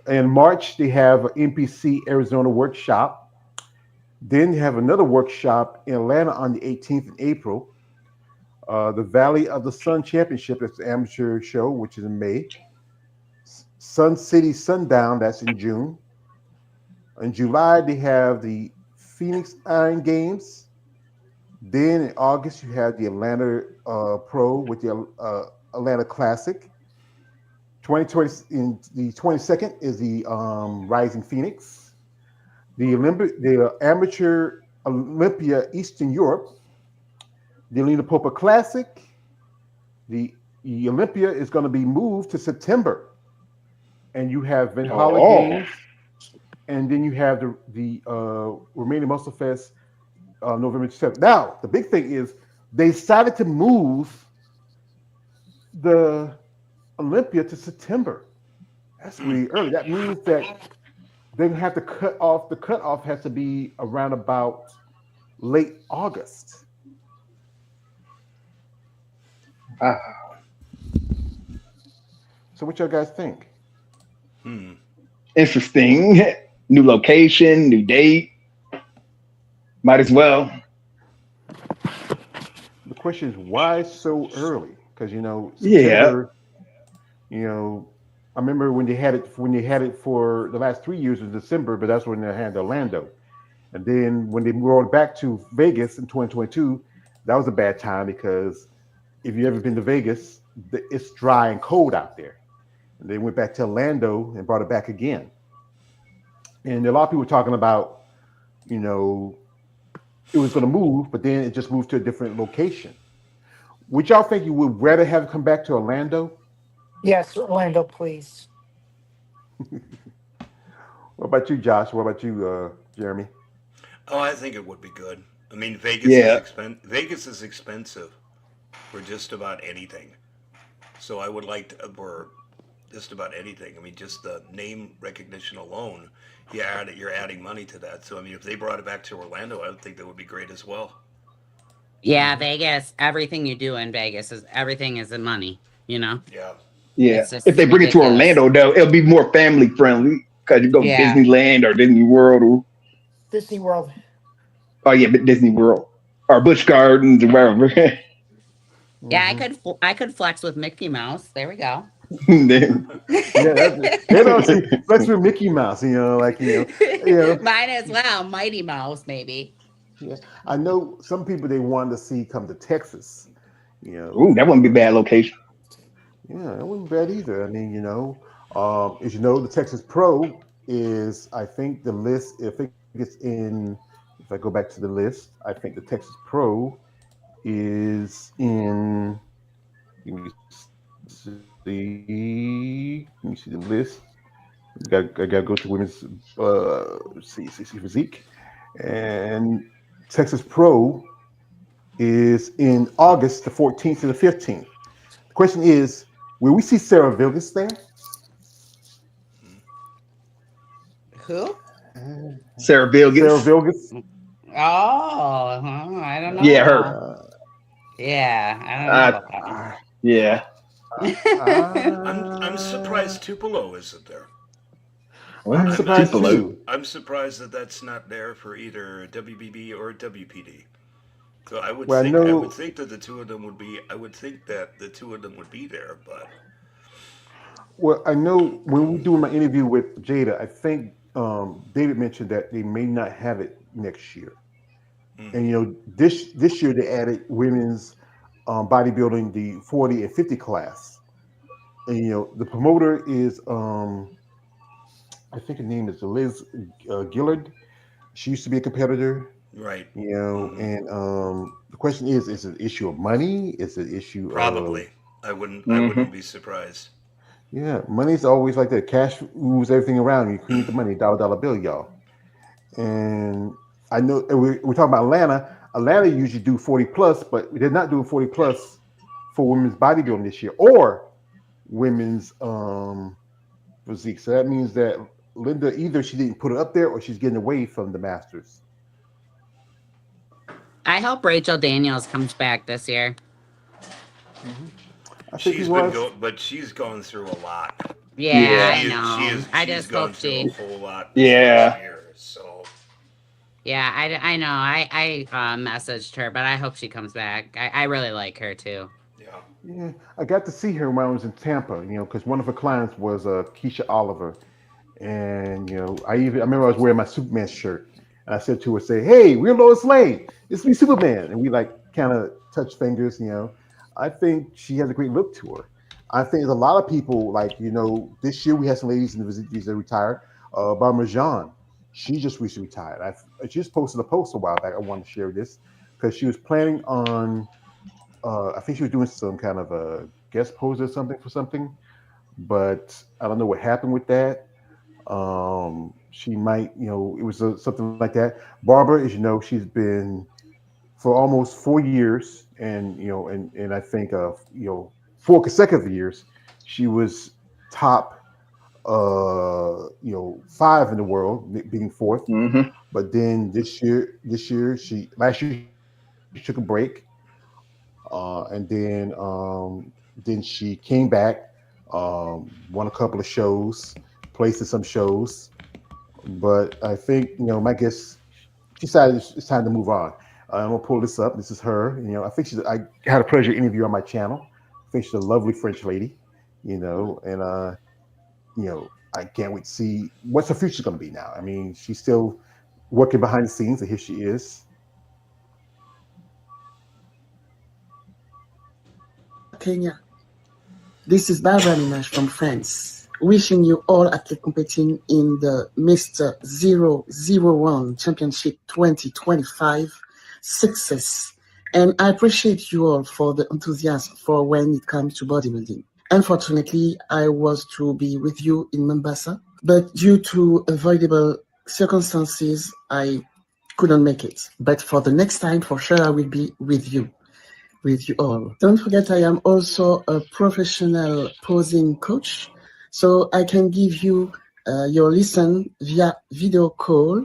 [SPEAKER 1] In March, they have an NPC Arizona workshop. Then you have another workshop in Atlanta on the 18th in April. The Valley of the Sun Championship, that's the amateur show, which is in May. Sun City Sundown, that's in June. In July, they have the Phoenix Iron Games. Then in August, you have the Atlanta Pro with the Atlanta Classic. 2020 in the 22nd is the Rising Phoenix. The Amateur Olympia Eastern Europe. The Alina Popa Classic. The Olympia is going to be moved to September, and you have Valhalla Games, and then you have the remaining Muscle Fest November 7th. Now, the big thing is they decided to move the Olympia to September. That's really early. That means that they have to cut off. The cutoff has to be around about late August. So, what y'all guys think?
[SPEAKER 5] Interesting. New location, new date. Might as well.
[SPEAKER 1] The question is why so early? Because
[SPEAKER 5] Yeah.
[SPEAKER 1] September. I remember when they had it for the last 3 years in December, but that's when they had Orlando. And then when they rolled back to Vegas in 2022, that was a bad time because if you've ever been to Vegas, it's dry and cold out there. And they went back to Orlando and brought it back again. And a lot of people were talking about, it was going to move, but then it just moved to a different location. Would y'all think you would rather have it come back to Orlando?
[SPEAKER 2] Yes, Orlando, please.
[SPEAKER 1] What about you, Josh? What about you, Jeremy?
[SPEAKER 6] Oh, I think it would be good. I mean,
[SPEAKER 5] Yeah.
[SPEAKER 6] Vegas is expensive for just about anything. So I would like to, for just about anything. I mean, just the name recognition alone, you're adding money to that. So I mean, if they brought it back to Orlando, I would think that would be great as well.
[SPEAKER 3] Yeah, Vegas. Everything you do in Vegas is everything is in money.
[SPEAKER 6] Yeah.
[SPEAKER 5] Yeah.
[SPEAKER 3] It's just
[SPEAKER 5] If they bring it to
[SPEAKER 3] ridiculous.
[SPEAKER 5] Orlando, though, it'll be more family friendly because you go to
[SPEAKER 3] Yeah.
[SPEAKER 5] Disneyland or Disney World or
[SPEAKER 2] Disney World.
[SPEAKER 5] Disney World or Busch Gardens or wherever.
[SPEAKER 3] Yeah,
[SPEAKER 1] Mm-hmm.
[SPEAKER 3] I could flex with Mickey Mouse. There we go.
[SPEAKER 1] See, flex with Mickey Mouse.
[SPEAKER 3] Might as well. Mighty Mouse, maybe.
[SPEAKER 1] Yeah. I know some people they wanted to see come to Texas.
[SPEAKER 5] Ooh, that wouldn't be a bad location.
[SPEAKER 1] Yeah, it wasn't bad either. I mean, as you know, the Texas Pro is, I think the list, I think it's in, if I go back to the list, I think the Texas Pro is in, let me see the list. I gotta go to women's, see physique. And Texas Pro is in August the 14th to the 15th. The question is, will we see Sarah Vilgus there?
[SPEAKER 3] Who?
[SPEAKER 5] Sarah Vilgus.
[SPEAKER 1] Sarah Vilgus.
[SPEAKER 3] Oh, I don't know.
[SPEAKER 5] Yeah, her.
[SPEAKER 3] Yeah, I don't know about that one.
[SPEAKER 5] Yeah.
[SPEAKER 6] I'm surprised Tupelo isn't there.
[SPEAKER 1] I'm surprised too.
[SPEAKER 6] I'm surprised that that's not there for either WBB or WPD. So I would think that the two of them would be. I would think that the two of them would be there, but.
[SPEAKER 1] Well, I know when we do my interview with Jada, I think David mentioned that they may not have it next year. And this year they added women's bodybuilding, the 40 and 50 class. And the promoter is I think her name is Liz Gillard. She used to be a competitor.
[SPEAKER 6] Right.
[SPEAKER 1] And the question is it an issue of money? Is it an issue
[SPEAKER 6] Probably.
[SPEAKER 1] of
[SPEAKER 6] I wouldn't be surprised.
[SPEAKER 1] Yeah, money's always like that. Cash moves everything around. You create the money, dollar bill, y'all. And I know we're talking about Atlanta. Atlanta usually do 40 plus, but they're not doing 40 plus for women's bodybuilding this year or women's physique. So that means that Linda either she didn't put it up there or she's getting away from the Masters.
[SPEAKER 3] I hope Rachel Daniels comes back this year.
[SPEAKER 1] I think
[SPEAKER 6] But she's gone through a lot.
[SPEAKER 3] Yeah,
[SPEAKER 5] Yeah,
[SPEAKER 3] I know. I
[SPEAKER 6] she's
[SPEAKER 3] just hope
[SPEAKER 6] gone through a
[SPEAKER 3] she.
[SPEAKER 6] whole lot this last
[SPEAKER 5] yeah.
[SPEAKER 6] year. So
[SPEAKER 3] Yeah, I know. I messaged her, but I hope she comes back. I really like her too.
[SPEAKER 6] yeah.
[SPEAKER 1] Yeah, I got to see her when I was in Tampa. Because one of her clients was Keisha Oliver, and I remember I was wearing my Superman shirt, and I said to her, "Say, hey, we're Lois Lane. It's me, Superman," and we like kind of touch fingers. I think she has a great look to her. I think there's a lot of people like this year we had some ladies in the visit that retired. Barbara Jean, she just recently retired. I just posted a post a while back. I wanted to share this because she was planning on. I think she was doing some kind of a guest pose or something for something, but I don't know what happened with that. She might, it was something like that. Barbara, as you know, she's been for almost 4 years, and I think 4 consecutive years, she was top, 5 in the world, being fourth.
[SPEAKER 5] Hmm.
[SPEAKER 1] But then she last year she took a break, and then she came back, won a couple of shows, placed in some shows. But I think my guess she decided it's time to move on. I'm gonna pull this up. This is her. I think I had a pleasure interview on my channel. I think she's a lovely French lady. And I can't wait to see what's her future going to be now. I mean, she's still working behind the scenes, and here she is.
[SPEAKER 7] Kenya. This is Barbara Minaj from France, wishing you all athletes competing in the Mr. 001 Championship 2025 success. And I appreciate you all for the enthusiasm for when it comes to bodybuilding. Unfortunately, I was to be with you in Mombasa, but due to avoidable circumstances, I couldn't make it. But for the next time, for sure, I will be with you all. Don't forget, I am also a professional posing coach, so I can give you your lesson via video call.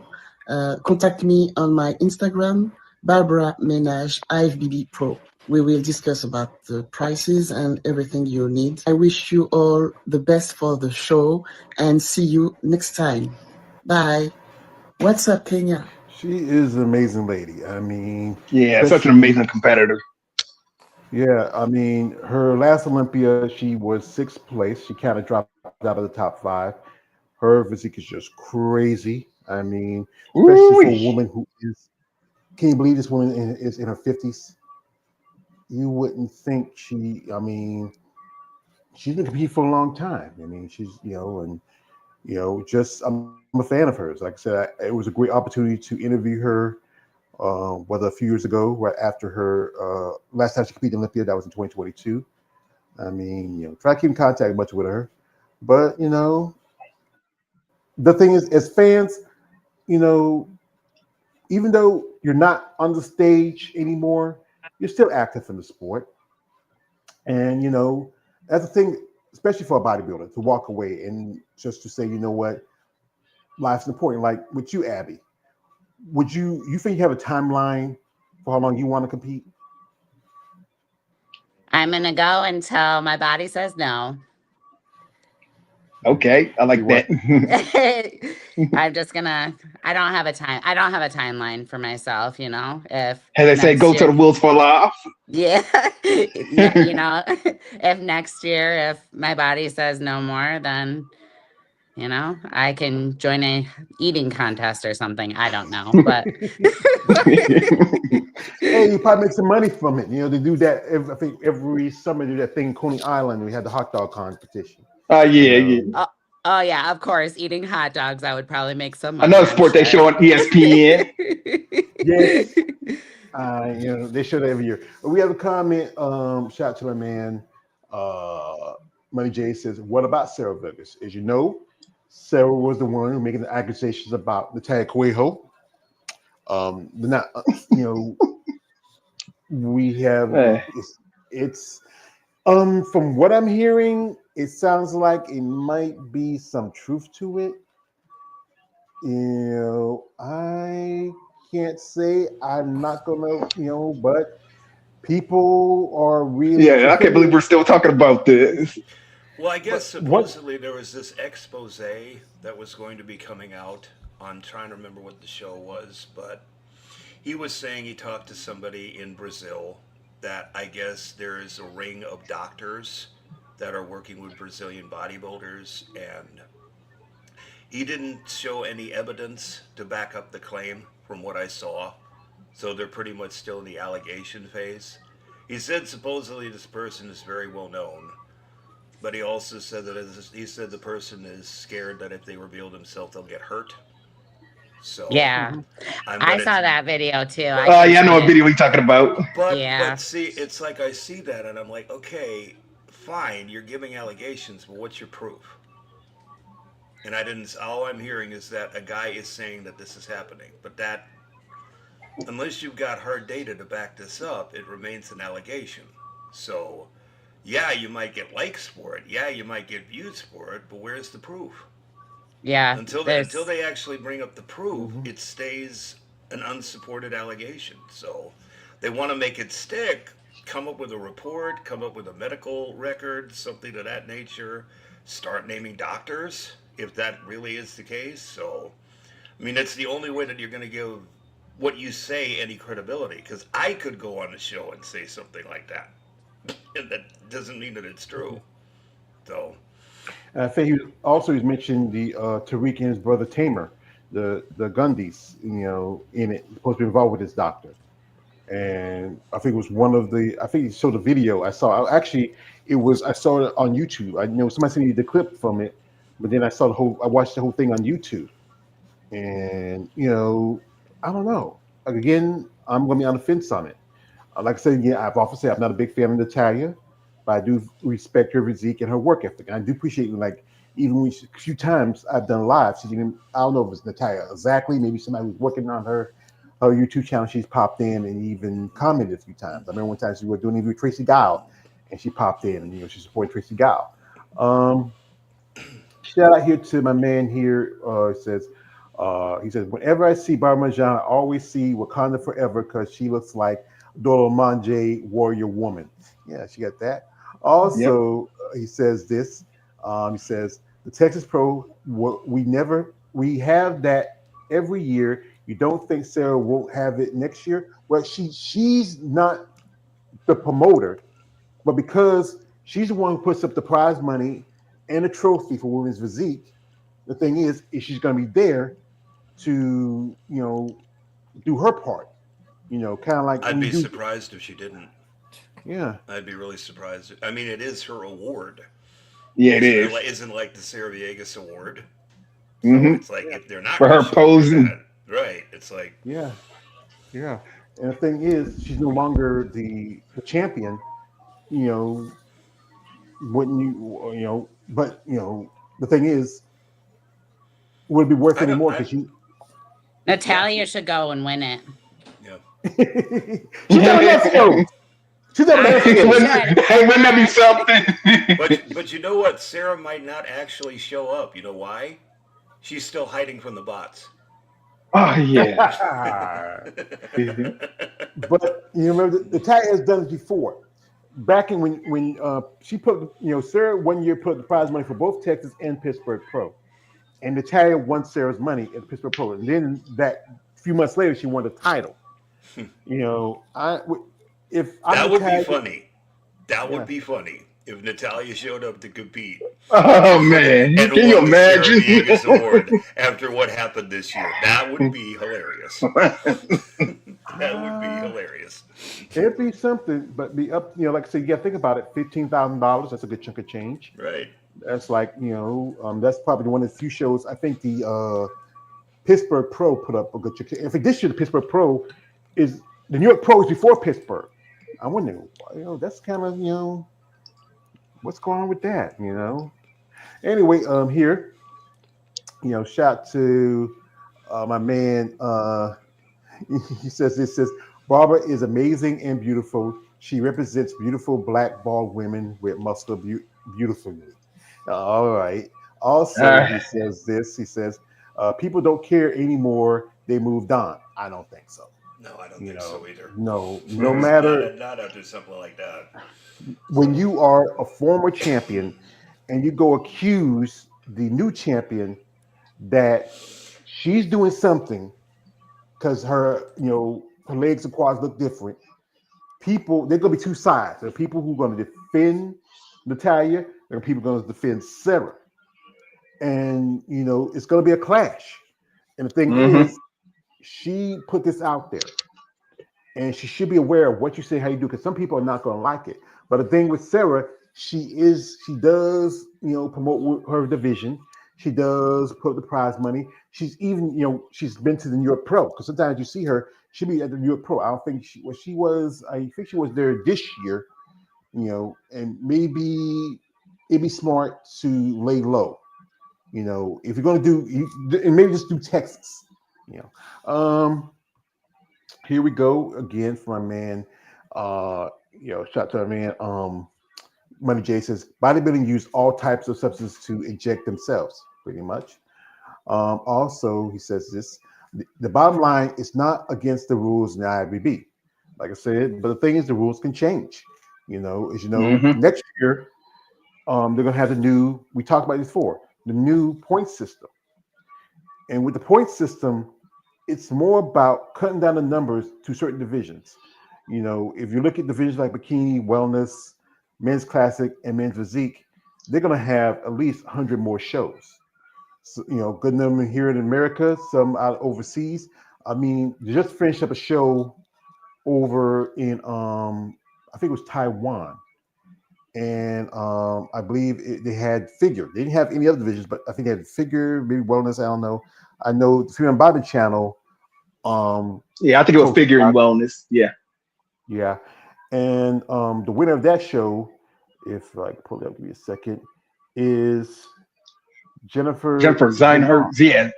[SPEAKER 7] Contact me on my Instagram, Barbara Menage IFBB Pro. We will discuss about the prices and everything you need. I wish you all the best for the show and see you next time. Bye. What's up, Kenya?
[SPEAKER 1] She is an amazing lady. I mean,
[SPEAKER 5] Yeah, such an
[SPEAKER 1] especially,
[SPEAKER 5] amazing competitor.
[SPEAKER 1] yeah. I mean, her last Olympia, she was sixth place. She kind of dropped out of the top five. Her physique is just crazy. I mean, especially for a
[SPEAKER 5] Ooh.
[SPEAKER 1] woman who is. Can you believe this woman is in her 50s? You wouldn't think she. I mean, she's been competing for a long time. I mean, she's and just I'm a fan of hers. Like I said, it was a great opportunity to interview her. Whether a few years ago, right after her last time she competed in Olympia, that was in 2022. I mean, try to keep in contact much with her. But the thing is, as fans, you know, even though you're not on the stage anymore, you're still active in the sport. And that's the thing, especially for a bodybuilder, to walk away and just to say, you know what, life's important. Like with you, Abby, you think you have a timeline for how long you want to compete?
[SPEAKER 3] I'm gonna go until my body says no.
[SPEAKER 5] Okay, I
[SPEAKER 1] See
[SPEAKER 5] like
[SPEAKER 1] what?
[SPEAKER 5] that.
[SPEAKER 3] I'm just gonna. I don't have a time. I don't have a timeline for myself. If
[SPEAKER 5] As I say,
[SPEAKER 3] next
[SPEAKER 5] go to
[SPEAKER 3] year,
[SPEAKER 5] the wheels fall off.
[SPEAKER 3] yeah, if next year, if my body says no more, then I can join a eating contest or something. I don't know, but
[SPEAKER 1] Hey, you probably make some money from it. They do that. I think every summer they do that thing in Coney Island. We had the hot dog competition. You
[SPEAKER 5] Yeah, yeah.
[SPEAKER 1] know,
[SPEAKER 3] oh, oh yeah, of course, eating hot dogs, I would probably make some money.
[SPEAKER 5] Another
[SPEAKER 3] I'm
[SPEAKER 5] sport they
[SPEAKER 3] sure.
[SPEAKER 5] show on ESPN.
[SPEAKER 1] yes, they show that every year. But we have a comment. Shout out to my man, uh, Money J says, "What about Sarah Vegas? As you know, Sarah was the one who making the accusations about Natalia Cuejo. But not, we have
[SPEAKER 5] Eh,
[SPEAKER 1] it's from what I'm hearing, it sounds like it might be some truth to it. I can't say I'm not gonna, but people are really,
[SPEAKER 5] yeah, I can't believe we're still talking about this.
[SPEAKER 6] Well, I guess
[SPEAKER 1] But what?
[SPEAKER 6] supposedly there was this expose that was going to be coming out. I'm trying to remember what the show was, but he was saying he talked to somebody in Brazil that I guess there is a ring of doctors that are working with Brazilian bodybuilders, and he didn't show any evidence to back up the claim from what I saw. So they're pretty much still in the allegation phase. He said supposedly this person is very well known, but he also said that he said the person is scared that if they reveal themselves, they'll get hurt. So
[SPEAKER 3] Yeah.
[SPEAKER 1] Mhm.
[SPEAKER 6] I'm
[SPEAKER 3] I
[SPEAKER 6] gonna.
[SPEAKER 3] saw that video too. I
[SPEAKER 5] Yeah, I
[SPEAKER 3] can
[SPEAKER 5] know
[SPEAKER 3] see
[SPEAKER 5] what
[SPEAKER 3] it.
[SPEAKER 5] video we talking about.
[SPEAKER 3] Yeah.
[SPEAKER 6] But see, it's like I see that and I'm like, okay, fine, you're giving allegations, but what's your proof? And I didn't. All I'm hearing is that a guy is saying that this is happening, but that unless you've got hard data to back this up, it remains an allegation. So, yeah, you might get likes for it. Yeah, you might get views for it, but where's the proof?
[SPEAKER 3] Yeah.
[SPEAKER 6] Until
[SPEAKER 3] There's
[SPEAKER 6] they actually bring up the proof,
[SPEAKER 1] Mhm.
[SPEAKER 6] it stays an unsupported allegation. So, they want to make it stick. Come up with a report. Come up with a medical record, something of that nature. Start naming doctors if that really is the case. So, I mean, it's the only way that you're going to give what you say any credibility. Because I could go on a show and say something like that, and that doesn't mean that it's true. So,
[SPEAKER 1] And I think he's mentioned the Tariq and his brother Tamer, the Gundys, in it, supposed to be involved with his doctor. And I think it was one of the. I think he showed a video I saw. Actually, I saw it on YouTube. I know somebody sent me the clip from it, but then I watched the whole thing on YouTube, and I don't know. Again, I'm going to be on the fence on it. Like I said, yeah, I've often said I'm not a big fan of Natalia, but I do respect her physique and her work ethic. And I do appreciate, like, even when a few times I've done live, I don't know if it's Natalia exactly, maybe somebody who's working on her YouTube channel, she's popped in and even commented a few times. I remember one time she was doing an interview with Tracy Guile, and she popped in and she supported Tracy Guile. Um, Shout out here to my man here. He says, whenever I see Barbara Jean, I always see Wakanda Forever because she looks like Dolo Manje, warrior woman. Yeah, she got that.
[SPEAKER 5] Yep.
[SPEAKER 1] Also, he says this. He says the Texas Pro. We have that every year. You don't think Sarah won't have it next year? Well, she's not the promoter, but because she's the one who puts up the prize money and a trophy for women's physique, the thing is she's going to be there to do her part. Kind of like
[SPEAKER 6] I'd
[SPEAKER 1] when you
[SPEAKER 6] be
[SPEAKER 1] do.
[SPEAKER 6] surprised if she didn't.
[SPEAKER 1] Yeah.
[SPEAKER 6] I'd be really surprised. I mean, it is her award.
[SPEAKER 5] Yeah, it
[SPEAKER 6] Isn't it?
[SPEAKER 5] is.
[SPEAKER 6] Isn't like the Sarah Viegas award? So
[SPEAKER 5] Mm-hmm.
[SPEAKER 6] it's like
[SPEAKER 1] Yeah.
[SPEAKER 6] if they're not
[SPEAKER 5] For
[SPEAKER 6] going
[SPEAKER 5] her
[SPEAKER 6] to show up for
[SPEAKER 5] posing.
[SPEAKER 6] that, right? It's like
[SPEAKER 1] Yeah. Yeah. And the thing is, she's no longer the champion. You know, wouldn't But the thing is, would it be worth
[SPEAKER 6] I
[SPEAKER 1] any
[SPEAKER 6] don't.
[SPEAKER 1] more?
[SPEAKER 6] I
[SPEAKER 1] Because she, yeah,
[SPEAKER 3] Natalia should go and win it.
[SPEAKER 6] yeah.
[SPEAKER 1] she's got enough skills. She's got
[SPEAKER 3] I
[SPEAKER 1] enough
[SPEAKER 3] know she
[SPEAKER 1] skills.
[SPEAKER 3] should.
[SPEAKER 5] Wouldn't that be
[SPEAKER 3] Uh,
[SPEAKER 5] something?
[SPEAKER 6] But you know what? Sarah might not actually show up. You know why? She's still hiding from the bots.
[SPEAKER 5] Oh yeah.
[SPEAKER 1] But you remember the tag has done it before. Back in when she put Sarah one year put the prize money for both Texas and Pittsburgh Pro, and Natalia won Sarah's money at Pittsburgh Pro, and then that few months later she won the title. I if I'm
[SPEAKER 6] That would be
[SPEAKER 1] Natalia,
[SPEAKER 6] funny. That would
[SPEAKER 1] yeah.
[SPEAKER 6] be funny if Natalia showed up to compete
[SPEAKER 5] Oh man.
[SPEAKER 6] and
[SPEAKER 5] Can you
[SPEAKER 6] won the Sarah
[SPEAKER 5] imagine?
[SPEAKER 6] Viegas Award after what happened this year. That would be hilarious. That would be
[SPEAKER 1] Uh,
[SPEAKER 6] hilarious.
[SPEAKER 1] it'd be something, but be up. Like I said, you got to think about it. $15,000. That's a good chunk of change.
[SPEAKER 6] Right.
[SPEAKER 1] That's like that's probably one of the few shows. I think the Pittsburgh Pro put up a good chunk. In fact, this year the Pittsburgh Pro is the New York Pro is before Pittsburgh. I wonder, that's kind of what's going on with that. Anyway, here, shout to my man. He says Barbara is amazing and beautiful. She represents beautiful black bald women with muscle beautifully. All right. Also, he says this. He says people don't care anymore. They moved on. I don't think so.
[SPEAKER 6] No, I don't think so either.
[SPEAKER 1] No, no matter
[SPEAKER 6] Not after something like that.
[SPEAKER 1] when you are a former champion and you go accuse the new champion that she's doing something because her legs and quads look different. People, there's gonna be two sides. There are people who are gonna defend Natalia, there are people gonna defend Sarah. And it's gonna be a clash. And the thing
[SPEAKER 5] Mm-hmm.
[SPEAKER 1] is, she put this out there. And she should be aware of what you say, how you do, because some people are not gonna like it. But the thing with Sarah, she does, promote her division. She does put up the prize money. She's even, she's been to the New York Pro because sometimes you see her. She'll be at the New York Pro. I don't think she was. I think she was there this year. And maybe it'd be smart to lay low. If you're gonna and maybe just do Texas. You Here we go again for my man. Shout to our man. Money J says bodybuilding use all types of substances to inject themselves, pretty much. Also, he says this: the bottom line is not against the rules in the IFBB, like I said. But the thing is, the rules can change.
[SPEAKER 5] Mm-hmm.
[SPEAKER 1] Next year, they're gonna have the new. We talked about this before. The new point system, and with the point system, it's more about cutting down the numbers to certain divisions. If you look at divisions like bikini, wellness, men's classic, and men's physique, they're gonna have at least 100 more shows. So, good number here in America, some out overseas. I mean, they just finished up a show over in I think it was Taiwan, and I believe they had figure. They didn't have any other divisions, but I think they had figure, maybe wellness. I don't know. I know the Freedom Bobby channel.
[SPEAKER 5] Yeah, I think it was figure and wellness. Yeah.
[SPEAKER 1] Yeah, and the winner of that show, if I can pull it up, give me a second, is Jennifer
[SPEAKER 5] Zeinhart. Yeah.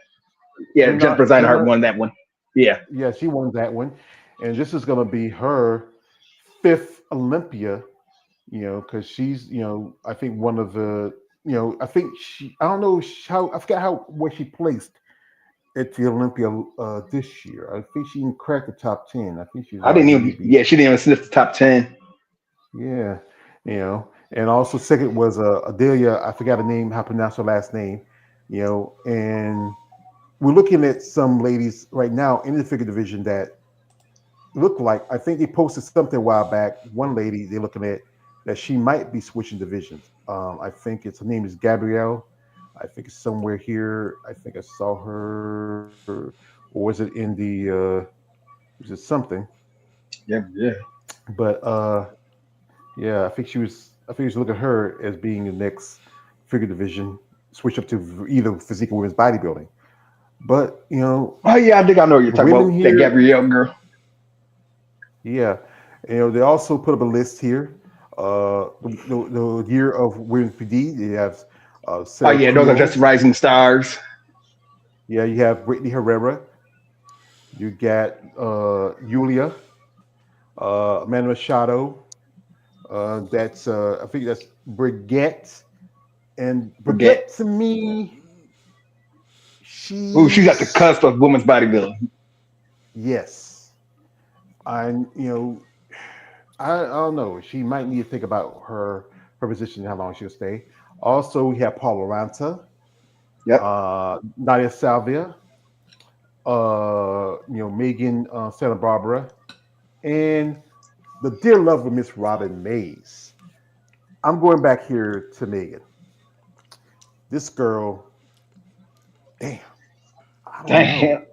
[SPEAKER 5] Yeah, Jennifer Zeinhart won that one. Yeah.
[SPEAKER 1] Yeah, she won that one, and this is going to be her fifth Olympia. Because she's, I think one of the, I think I don't know how, I forgot where she placed at the Olympia this year. I think she didn't crack the top 10. I think she's
[SPEAKER 5] I didn't even.
[SPEAKER 1] maybe.
[SPEAKER 5] Yeah, she didn't even sniff the top 10.
[SPEAKER 1] Yeah, and also second was Adelia. I forgot her name, how to pronounce her last name. And we're looking at some ladies right now in the figure division that look like. I think they posted something a while back. One lady they're looking at that she might be switching divisions. I think her name is Gabrielle. I think it's somewhere here. I think I saw her, or was it in the? Was it something?
[SPEAKER 5] Yeah.
[SPEAKER 1] But yeah, I think she was. I think she was looking at her as being the next figure division, switch up to either physique or women's bodybuilding. But
[SPEAKER 5] oh yeah, I think I know what you're talking about.
[SPEAKER 1] here,
[SPEAKER 5] that Gabrielle girl.
[SPEAKER 1] Yeah, they also put up a list here. The year of women's PD. They have.
[SPEAKER 5] Oh yeah, those are just rising stars.
[SPEAKER 1] Yeah, you have Brittany Herrera. You got Yulia, Amanda Machado. That's I think that's Brigitte. And Brigitte to me,
[SPEAKER 5] she's at the cusp of women's bodybuilding.
[SPEAKER 1] Yes, I don't know. She might need to think about her position, how long she'll stay. Also, we have Paula Ranta.
[SPEAKER 5] Yep.
[SPEAKER 1] Nadia Salvia. Megan Santa Barbara, and the dear love of Miss Robin Mays. I'm going back here to Megan. This girl, damn.
[SPEAKER 5] Damn.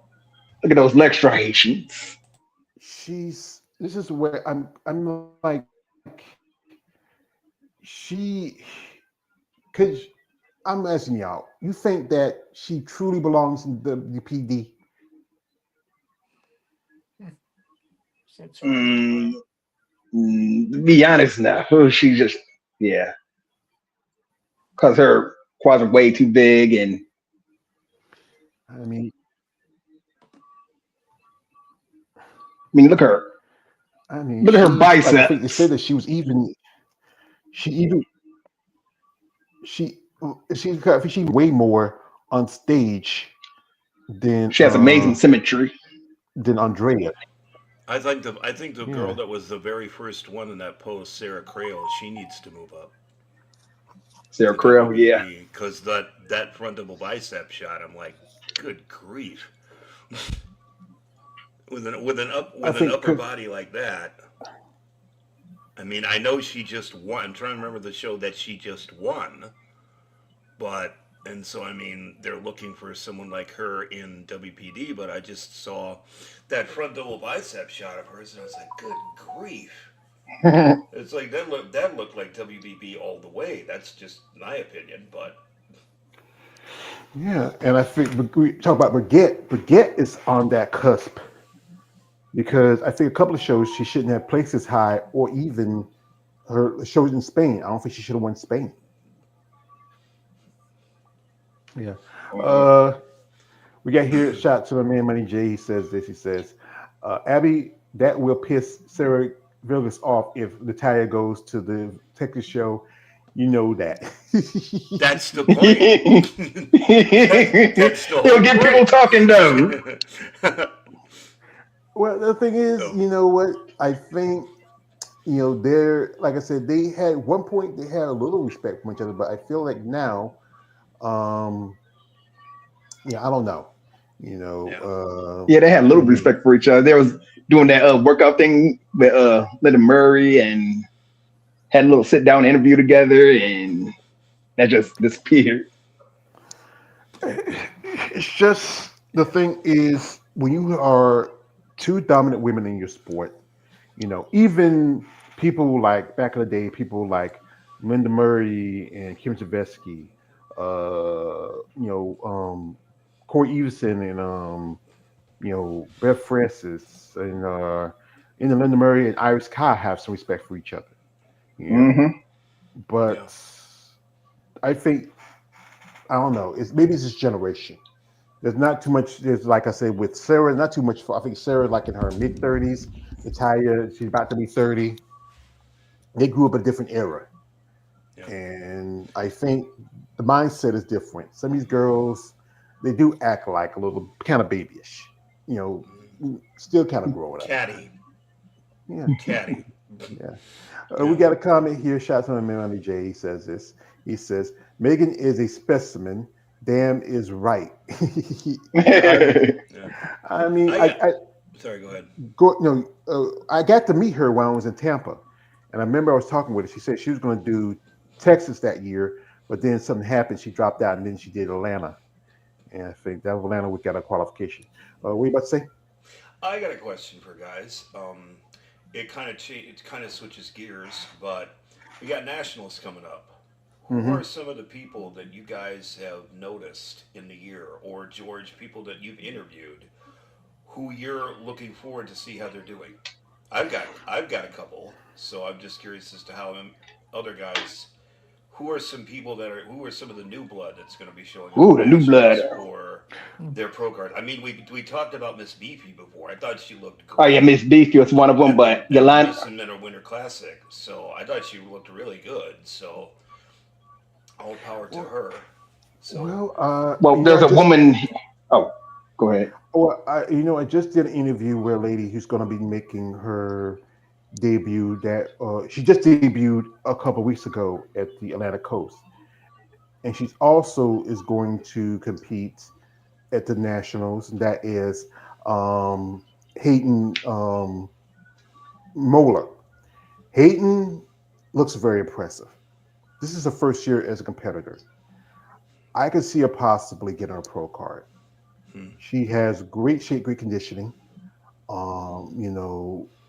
[SPEAKER 5] Look at those leg striations.
[SPEAKER 1] This is where I'm like, because I'm asking y'all, you think that she truly belongs in the PD?
[SPEAKER 5] Be honest now. She just, yeah. Because her quads are way too big and.
[SPEAKER 1] I mean,
[SPEAKER 5] look at her. Look at her biceps.
[SPEAKER 1] Like I think they said that she was even. She way more on stage than.
[SPEAKER 5] She has amazing symmetry.
[SPEAKER 1] Than Andrea.
[SPEAKER 6] I think the girl that was the very first one in that post, Sarah Crail, she needs to move up.
[SPEAKER 5] Sarah
[SPEAKER 6] for
[SPEAKER 5] Krill, yeah.
[SPEAKER 6] WBB because that front double bicep shot, I'm like, good grief,
[SPEAKER 1] I
[SPEAKER 6] with an
[SPEAKER 1] think
[SPEAKER 6] upper
[SPEAKER 1] 'cause-
[SPEAKER 6] body like that. I mean, I know she just won. I'm trying to remember the show that she just won, but and so I mean they're looking for someone like her in WPD, but I just saw that front double bicep shot of hers, and I was like, good grief. It's like that looked like WBB all the way. That's just my opinion, but
[SPEAKER 1] yeah, and I think we talk about Brigitte. Brigitte is on that cusp because I think a couple of shows she shouldn't have placed as high, or even her shows in Spain. I don't think she should have won Spain. Yeah. Uh, we got here shot to my man Money J. He says this. He says, Abby, that will piss Sarah Vegas off if Natalia goes to the Texas show. You know that.
[SPEAKER 6] that's the point. That's the
[SPEAKER 5] He'll
[SPEAKER 6] whole
[SPEAKER 5] get people
[SPEAKER 6] point.
[SPEAKER 5] talking though.
[SPEAKER 1] Well, the thing is,
[SPEAKER 6] No.
[SPEAKER 1] you know what? I think they're like I said, they had one point they had a little respect for each other, but I feel like now, um, yeah, I don't know.
[SPEAKER 6] Yeah.
[SPEAKER 5] Yeah, they had a little
[SPEAKER 1] Maybe
[SPEAKER 5] respect for each other. They was doing that workout thing with Linda Murray and had a little sit down interview together, and that just disappeared.
[SPEAKER 1] it's just the thing is when you are two dominant women in your sport, even people like back in the day, people like Linda Murray and Kim Javesky, Corey Everson and Beth Francis and Linda Murray and Iris Kai have some respect for each other, you know.
[SPEAKER 5] Hmm.
[SPEAKER 6] Yeah.
[SPEAKER 1] But I think I don't know. Maybe it's this generation. There's not too much. There's like I said with Sarah, not too much. I think Sarah like in her mid 30s. Natalia, she's about to be 30. They grew up in a different era,
[SPEAKER 6] Yeah.
[SPEAKER 1] and I think the mindset is different. Some of these girls, they do act like a little kind of babyish, you still kind of growing up.
[SPEAKER 6] Caddy.
[SPEAKER 1] Yeah,
[SPEAKER 6] Caddy.
[SPEAKER 1] yeah. We
[SPEAKER 6] Yeah.
[SPEAKER 1] got a comment here. Shout out to my man Money J. He says this. He says Megan is a specimen. Damn is right. I,
[SPEAKER 6] Yeah.
[SPEAKER 1] I mean,
[SPEAKER 6] I got. Sorry. Go ahead.
[SPEAKER 1] I got to meet her when I was in Tampa, and I remember I was talking with her. She said she was going to do Texas that year, but then something happened. She dropped out, and then she did Atlanta. And I think that Atlanta we got a qualification. What are you about to say?
[SPEAKER 6] I got a question for guys. It kind of switches gears, but we got nationals coming up. Who
[SPEAKER 1] Hmm.
[SPEAKER 6] are some of the people that you guys have noticed in the year, or George, people that you've interviewed, who you're looking forward to see how they're doing? I've got a couple, so I'm just curious as to how other guys. Who are some of the new blood that's going to be showing up
[SPEAKER 5] Ooh,
[SPEAKER 6] in
[SPEAKER 5] the new blood.
[SPEAKER 6] nationals or their pro card? I mean, we talked about Miss Beefy before. I thought she looked
[SPEAKER 5] Oh yeah,
[SPEAKER 6] great
[SPEAKER 5] Miss Beefy was one of them, but
[SPEAKER 6] at the
[SPEAKER 5] Yolanda.
[SPEAKER 6] Miss and Minor Winter Classic, so I thought she looked really good. So all power to
[SPEAKER 1] Well,
[SPEAKER 6] her. So
[SPEAKER 1] well,
[SPEAKER 5] Well, there's
[SPEAKER 1] I
[SPEAKER 5] a
[SPEAKER 1] just
[SPEAKER 5] woman. Oh, go ahead.
[SPEAKER 1] I just did an interview with a lady who's going to be making her debut. That she just debuted a couple weeks ago at the Atlantic Coast, and she's also is going to compete at the Nationals. And that is Hayden Moeller. Hayden looks very impressive. This is her first year as a competitor. I could see her possibly getting a pro card.
[SPEAKER 6] hmm,
[SPEAKER 1] She has great shape, great conditioning.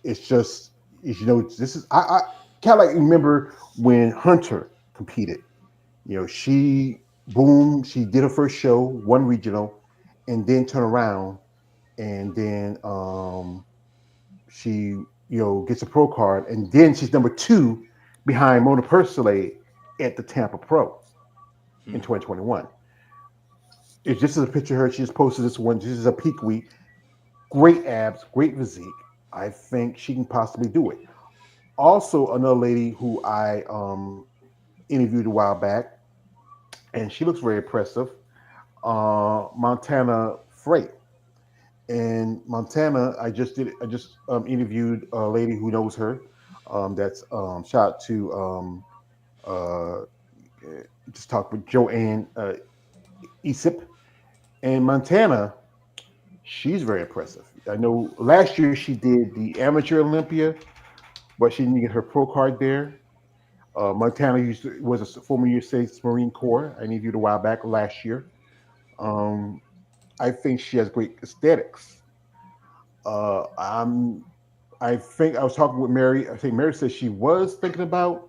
[SPEAKER 1] It's just this is I kind of like remember when Hunter competed. She boom, she did her first show, one regional, and then turn around and then she gets a pro card, and then she's number two behind Mona Persilay at the Tampa Pro in
[SPEAKER 6] hmm.
[SPEAKER 1] 2021. It's just as a picture of her. She just posted this one. This is a peak week. Great abs, great physique. I think she can possibly do it. Also, another lady who I interviewed a while back, and she looks very impressive. Montana Freight. In Montana, I just interviewed a lady who knows her. That's shout out to uh, Just talked with Joanne Isip. And Montana, she's very impressive. I know last year she did the Amateur Olympia, but she didn't get her pro card there. Montana was a former United States Marine Corps. I interviewed a while back last year. Um, I think she has great aesthetics. I'm. I think I was talking with Mary. I think Mary said she was thinking about,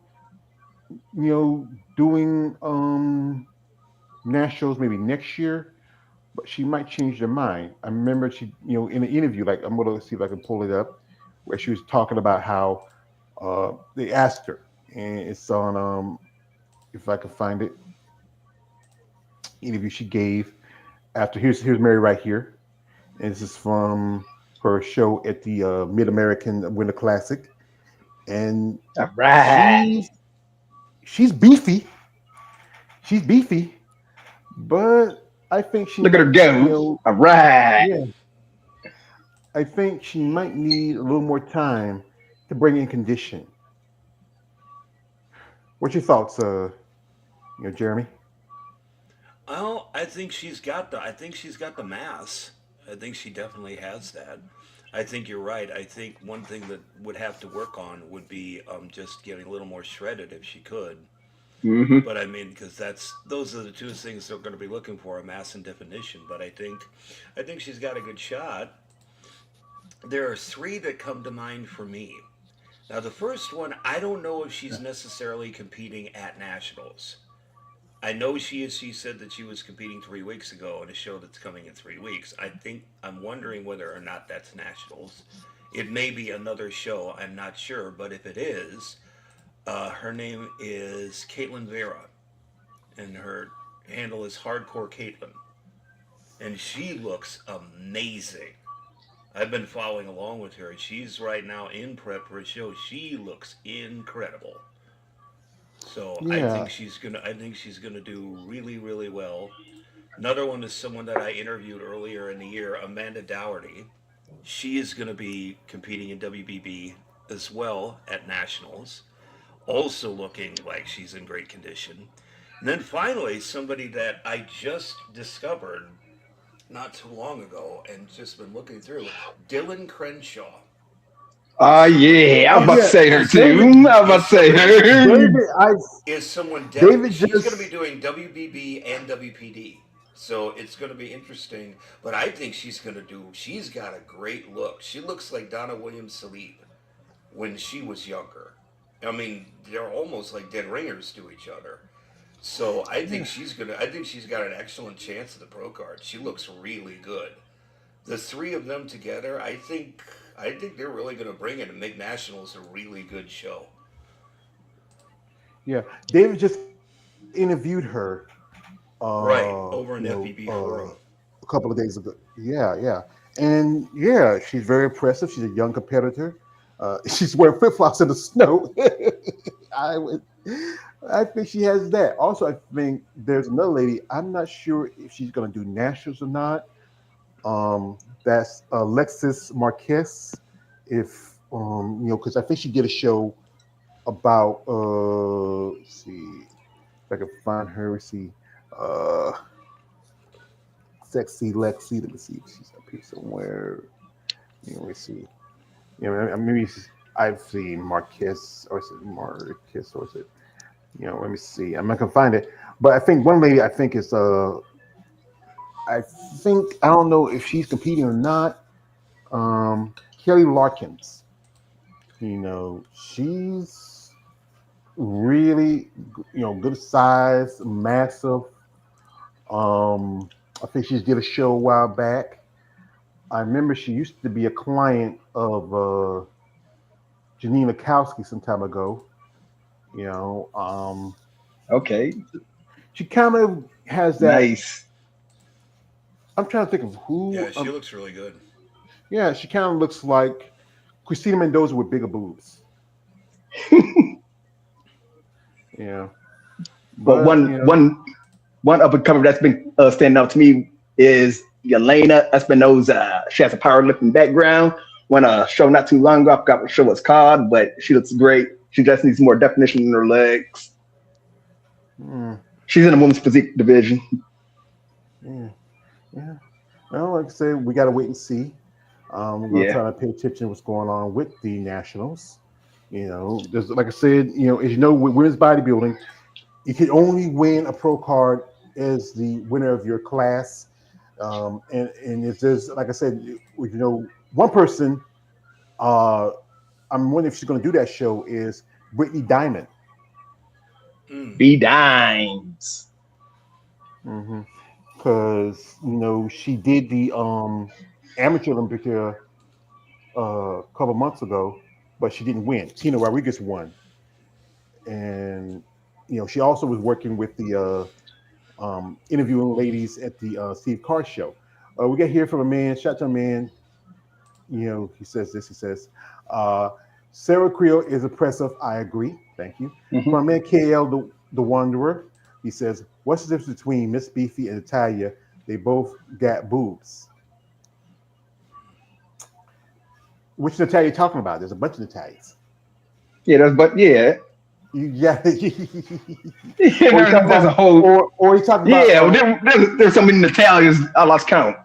[SPEAKER 1] doing nationals maybe next year, but she might change their mind. I remember she, in an interview, like I'm gonna see if I can pull it up, where she was talking about how they asked her, and it's on if I can find it, interview she gave after. Here's Mary right here, and this is from her show at the Mid American Winter Classic, and
[SPEAKER 5] All right.
[SPEAKER 1] she's she's beefy, she's beefy, but I think she
[SPEAKER 5] Look at her
[SPEAKER 1] might,
[SPEAKER 5] go. All right.
[SPEAKER 1] yeah, I think she might need a little more time to bring in condition. What's your thoughts, Jeremy?
[SPEAKER 6] Well, I think she's got the mass. I think she definitely has that. I think you're right. I think one thing that would have to work on would be just getting a little more shredded if she could.
[SPEAKER 5] Mm-hmm.
[SPEAKER 6] But I mean, because those are the two things they're going to be looking for: a mass and definition. But I think she's got a good shot. There are three that come to mind for me. Now, the first one, I don't know if she's necessarily competing at nationals. I know she is. She said that she was competing 3 weeks ago in a show that's coming in 3 weeks. I'm wondering whether or not that's nationals. It may be another show. I'm not sure. But if it is, her name is Caitlin Vera, and her handle is Hardcore Caitlin, and she looks amazing. I've been following along with her. She's right now in prep for a show. She looks incredible. So
[SPEAKER 1] Yeah,
[SPEAKER 6] I think she's gonna do really really well. Another one is someone that I interviewed earlier in the year, Amanda Dougherty. She is gonna be competing in WBB as well at nationals, also looking like she's in great condition. And then finally, somebody that I just discovered not too long ago and just been looking through, Dylan Crenshaw is somebody
[SPEAKER 5] Yeah. I'm
[SPEAKER 1] oh
[SPEAKER 5] about to
[SPEAKER 1] yeah,
[SPEAKER 5] say her too.
[SPEAKER 1] David,
[SPEAKER 5] I'm about
[SPEAKER 6] is
[SPEAKER 5] to say
[SPEAKER 6] somebody
[SPEAKER 5] her.
[SPEAKER 1] David, I
[SPEAKER 6] is someone
[SPEAKER 1] David
[SPEAKER 6] she's going to be
[SPEAKER 1] just
[SPEAKER 6] doing WBB and WPD. So it's going to be interesting, but I think she's got a great look. She looks like Donna Williams Salib when she was younger. I mean, they're almost like dead ringers to each other. So
[SPEAKER 1] yeah,
[SPEAKER 6] I think she's got an excellent chance at the pro card. She looks really good. The three of them together, I think they're really going to bring it and make nationals a really good show.
[SPEAKER 1] yeah. David just interviewed her,
[SPEAKER 6] Right, over in FBB
[SPEAKER 1] a
[SPEAKER 6] forum.
[SPEAKER 1] couple of days ago. Yeah, yeah, and yeah, she's very impressive. She's a young competitor. She's wearing flip flops in the snow. I would, I think she has that. Also, I think there's another lady. I'm not sure if she's going to do nationals or not. That's Alexis Marquez. If because I think she did a show about. Let's see if I can find her. Let's see. Uh, Sexy Lexi. Let me see if she's up here somewhere. Let me see. Maybe I've seen Marquez, or is it Marquez, or is it? Let me see. I'm not gonna find it, but I think one lady I think is I think I don't know if she's competing or not. Kelly Larkins. She's really good size, massive. I think she did a show a while back. I remember she used to be a client of Janina Kowski some time ago. You know,
[SPEAKER 5] Okay.
[SPEAKER 1] she kind of has that.
[SPEAKER 5] Nice.
[SPEAKER 1] I'm trying to think of who.
[SPEAKER 6] Yeah, she looks really good.
[SPEAKER 1] Yeah, she kind of looks like Christina Mendoza with bigger boobs. Yeah,
[SPEAKER 5] But
[SPEAKER 1] but
[SPEAKER 5] one up and coming that's been standing out to me is Yelena Espinoza. She has a powerlifting background. Won a show not too long ago. I forgot what the show was called, but she looks great. She just needs more definition in her legs.
[SPEAKER 1] Mm,
[SPEAKER 5] She's in the women's physique division.
[SPEAKER 1] yeah, yeah. Well, like I said, we got to wait and see. We're going to
[SPEAKER 5] Yeah.
[SPEAKER 1] try to pay attention to what's going on with the nationals. There's, like I said, as you know, with women's bodybuilding, you can only win a pro card as the winner of your class. And if there's, like I said, one person, uh, I'm wondering if she's going to do that show is Brittany Diamond.
[SPEAKER 6] Mm.
[SPEAKER 5] B Dimes.
[SPEAKER 1] Because she did the amateur Olympic a couple months ago, but she didn't win. Tina Rodriguez won, and she also was working with the interviewing ladies at the Steve Carr show. We got here from a man, shout out to a man. He says this. He says, uh, "Sarah Creel is oppressive. I agree. Thank you."
[SPEAKER 5] Mhm.
[SPEAKER 1] From a man, KL the Wanderer. He says, "What's the difference between Miss Beefy and Natalia? They both got boobs." Which Natalia you talking about? There's a bunch of Natalias.
[SPEAKER 5] Yeah, yeah.
[SPEAKER 1] Yeah.
[SPEAKER 5] Yeah,
[SPEAKER 1] or you talking
[SPEAKER 5] there's a
[SPEAKER 1] about,
[SPEAKER 5] whole
[SPEAKER 1] or you talking about,
[SPEAKER 5] yeah. Well, there's so many Natalias I lost count.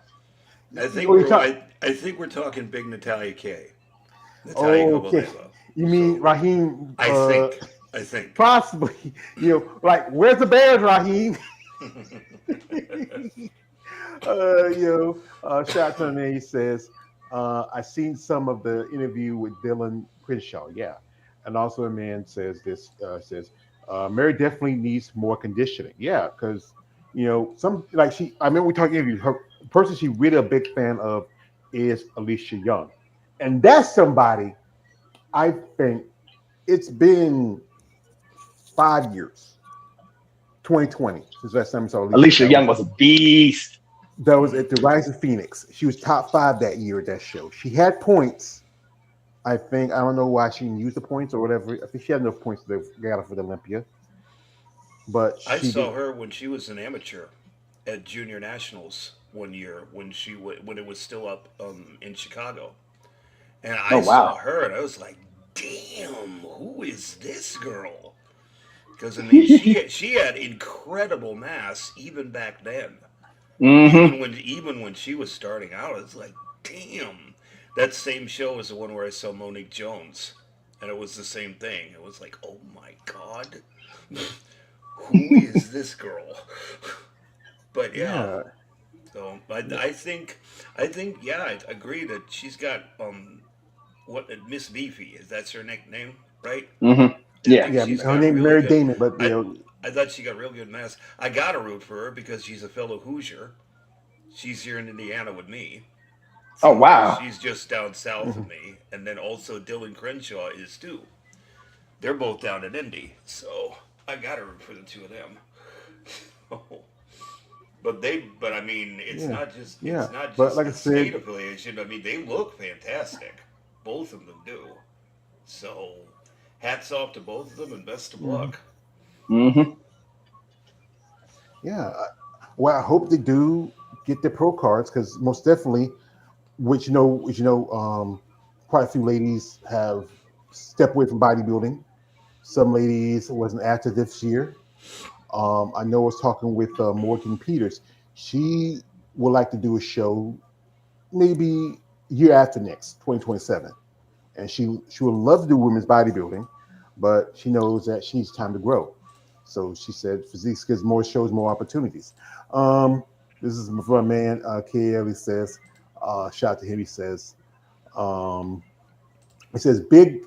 [SPEAKER 1] or you talk.
[SPEAKER 6] I think we're talking big Natalia K. Natalia
[SPEAKER 1] Okay,
[SPEAKER 6] Kovaleva.
[SPEAKER 1] you mean
[SPEAKER 6] So
[SPEAKER 1] Raheem?
[SPEAKER 6] I think. I think.
[SPEAKER 1] Possibly. Like where's the Bears, Raheem? Shout out to him. He says, I seen some of the interview with Dylan Crenshaw. Yeah. And also a man says this, Mary definitely needs more conditioning. Yeah. Because, some, like I remember we talking interview, her person she really a big fan of is Alicia Young. And that's somebody I think it's been 5 years, 2020, since last time I saw Alicia.
[SPEAKER 5] Alicia Young was a beast.
[SPEAKER 1] That was at the Rise of Phoenix. She was top 5 that year at that show. She had points. I think I don't know why she didn't use the points or whatever. I think she had enough points to get out for the Olympia, but
[SPEAKER 6] I
[SPEAKER 1] she
[SPEAKER 6] saw
[SPEAKER 1] did.
[SPEAKER 6] her when she was an amateur at Junior Nationals one year when it was still up in Chicago, and
[SPEAKER 5] Oh
[SPEAKER 6] I saw
[SPEAKER 5] wow.
[SPEAKER 6] her and I was like, "Damn, who is this girl?" Because I mean, she had incredible mass even back then.
[SPEAKER 5] Mm-hmm.
[SPEAKER 6] Even when she was starting out, it's like, damn. That same show was the one where I saw Monique Jones, and it was the same thing. It was like, oh my god, who is this girl? But yeah,
[SPEAKER 1] Yeah,
[SPEAKER 6] so
[SPEAKER 1] yeah,
[SPEAKER 6] I think yeah, I agree that she's got what Miss Beefy is that's her nickname, right?
[SPEAKER 5] Mm-hmm.
[SPEAKER 6] I
[SPEAKER 5] Yeah.
[SPEAKER 6] think
[SPEAKER 1] yeah.
[SPEAKER 6] she's
[SPEAKER 1] Her
[SPEAKER 6] got
[SPEAKER 1] name
[SPEAKER 6] really
[SPEAKER 1] Mary
[SPEAKER 6] good.
[SPEAKER 1] Damon, but
[SPEAKER 6] I I thought she got real good mass. I gotta root for her because she's a fellow Hoosier. She's here in Indiana with me,
[SPEAKER 5] Oh
[SPEAKER 6] so
[SPEAKER 5] wow.
[SPEAKER 6] she's just down south of
[SPEAKER 1] mhm.
[SPEAKER 6] me, and then also Dylan Crenshaw is too. They're both down in Indy, so I gotta root for the two of them. But I mean,
[SPEAKER 1] Yeah,
[SPEAKER 6] it's
[SPEAKER 1] yeah.
[SPEAKER 6] not
[SPEAKER 1] But
[SPEAKER 6] just
[SPEAKER 1] like I
[SPEAKER 6] the state
[SPEAKER 1] said,
[SPEAKER 6] affiliation. I mean, they look fantastic. Both of them do. So, hats off to both of them, and best of
[SPEAKER 1] mhm,
[SPEAKER 6] luck.
[SPEAKER 5] Mm-hmm.
[SPEAKER 1] yeah. Well, I hope they do get the pro cards because most definitely, quite a few ladies have stepped away from bodybuilding. Some ladies wasn't active this year. I know I was talking with Morgan Peters. She would like to do a show maybe year after next, 2027. And she would love to do women's bodybuilding, but she knows that she needs time to grow. So she said physique gives more shows, more opportunities. This is for a man, KL, he says, shout out to him, um, he says, big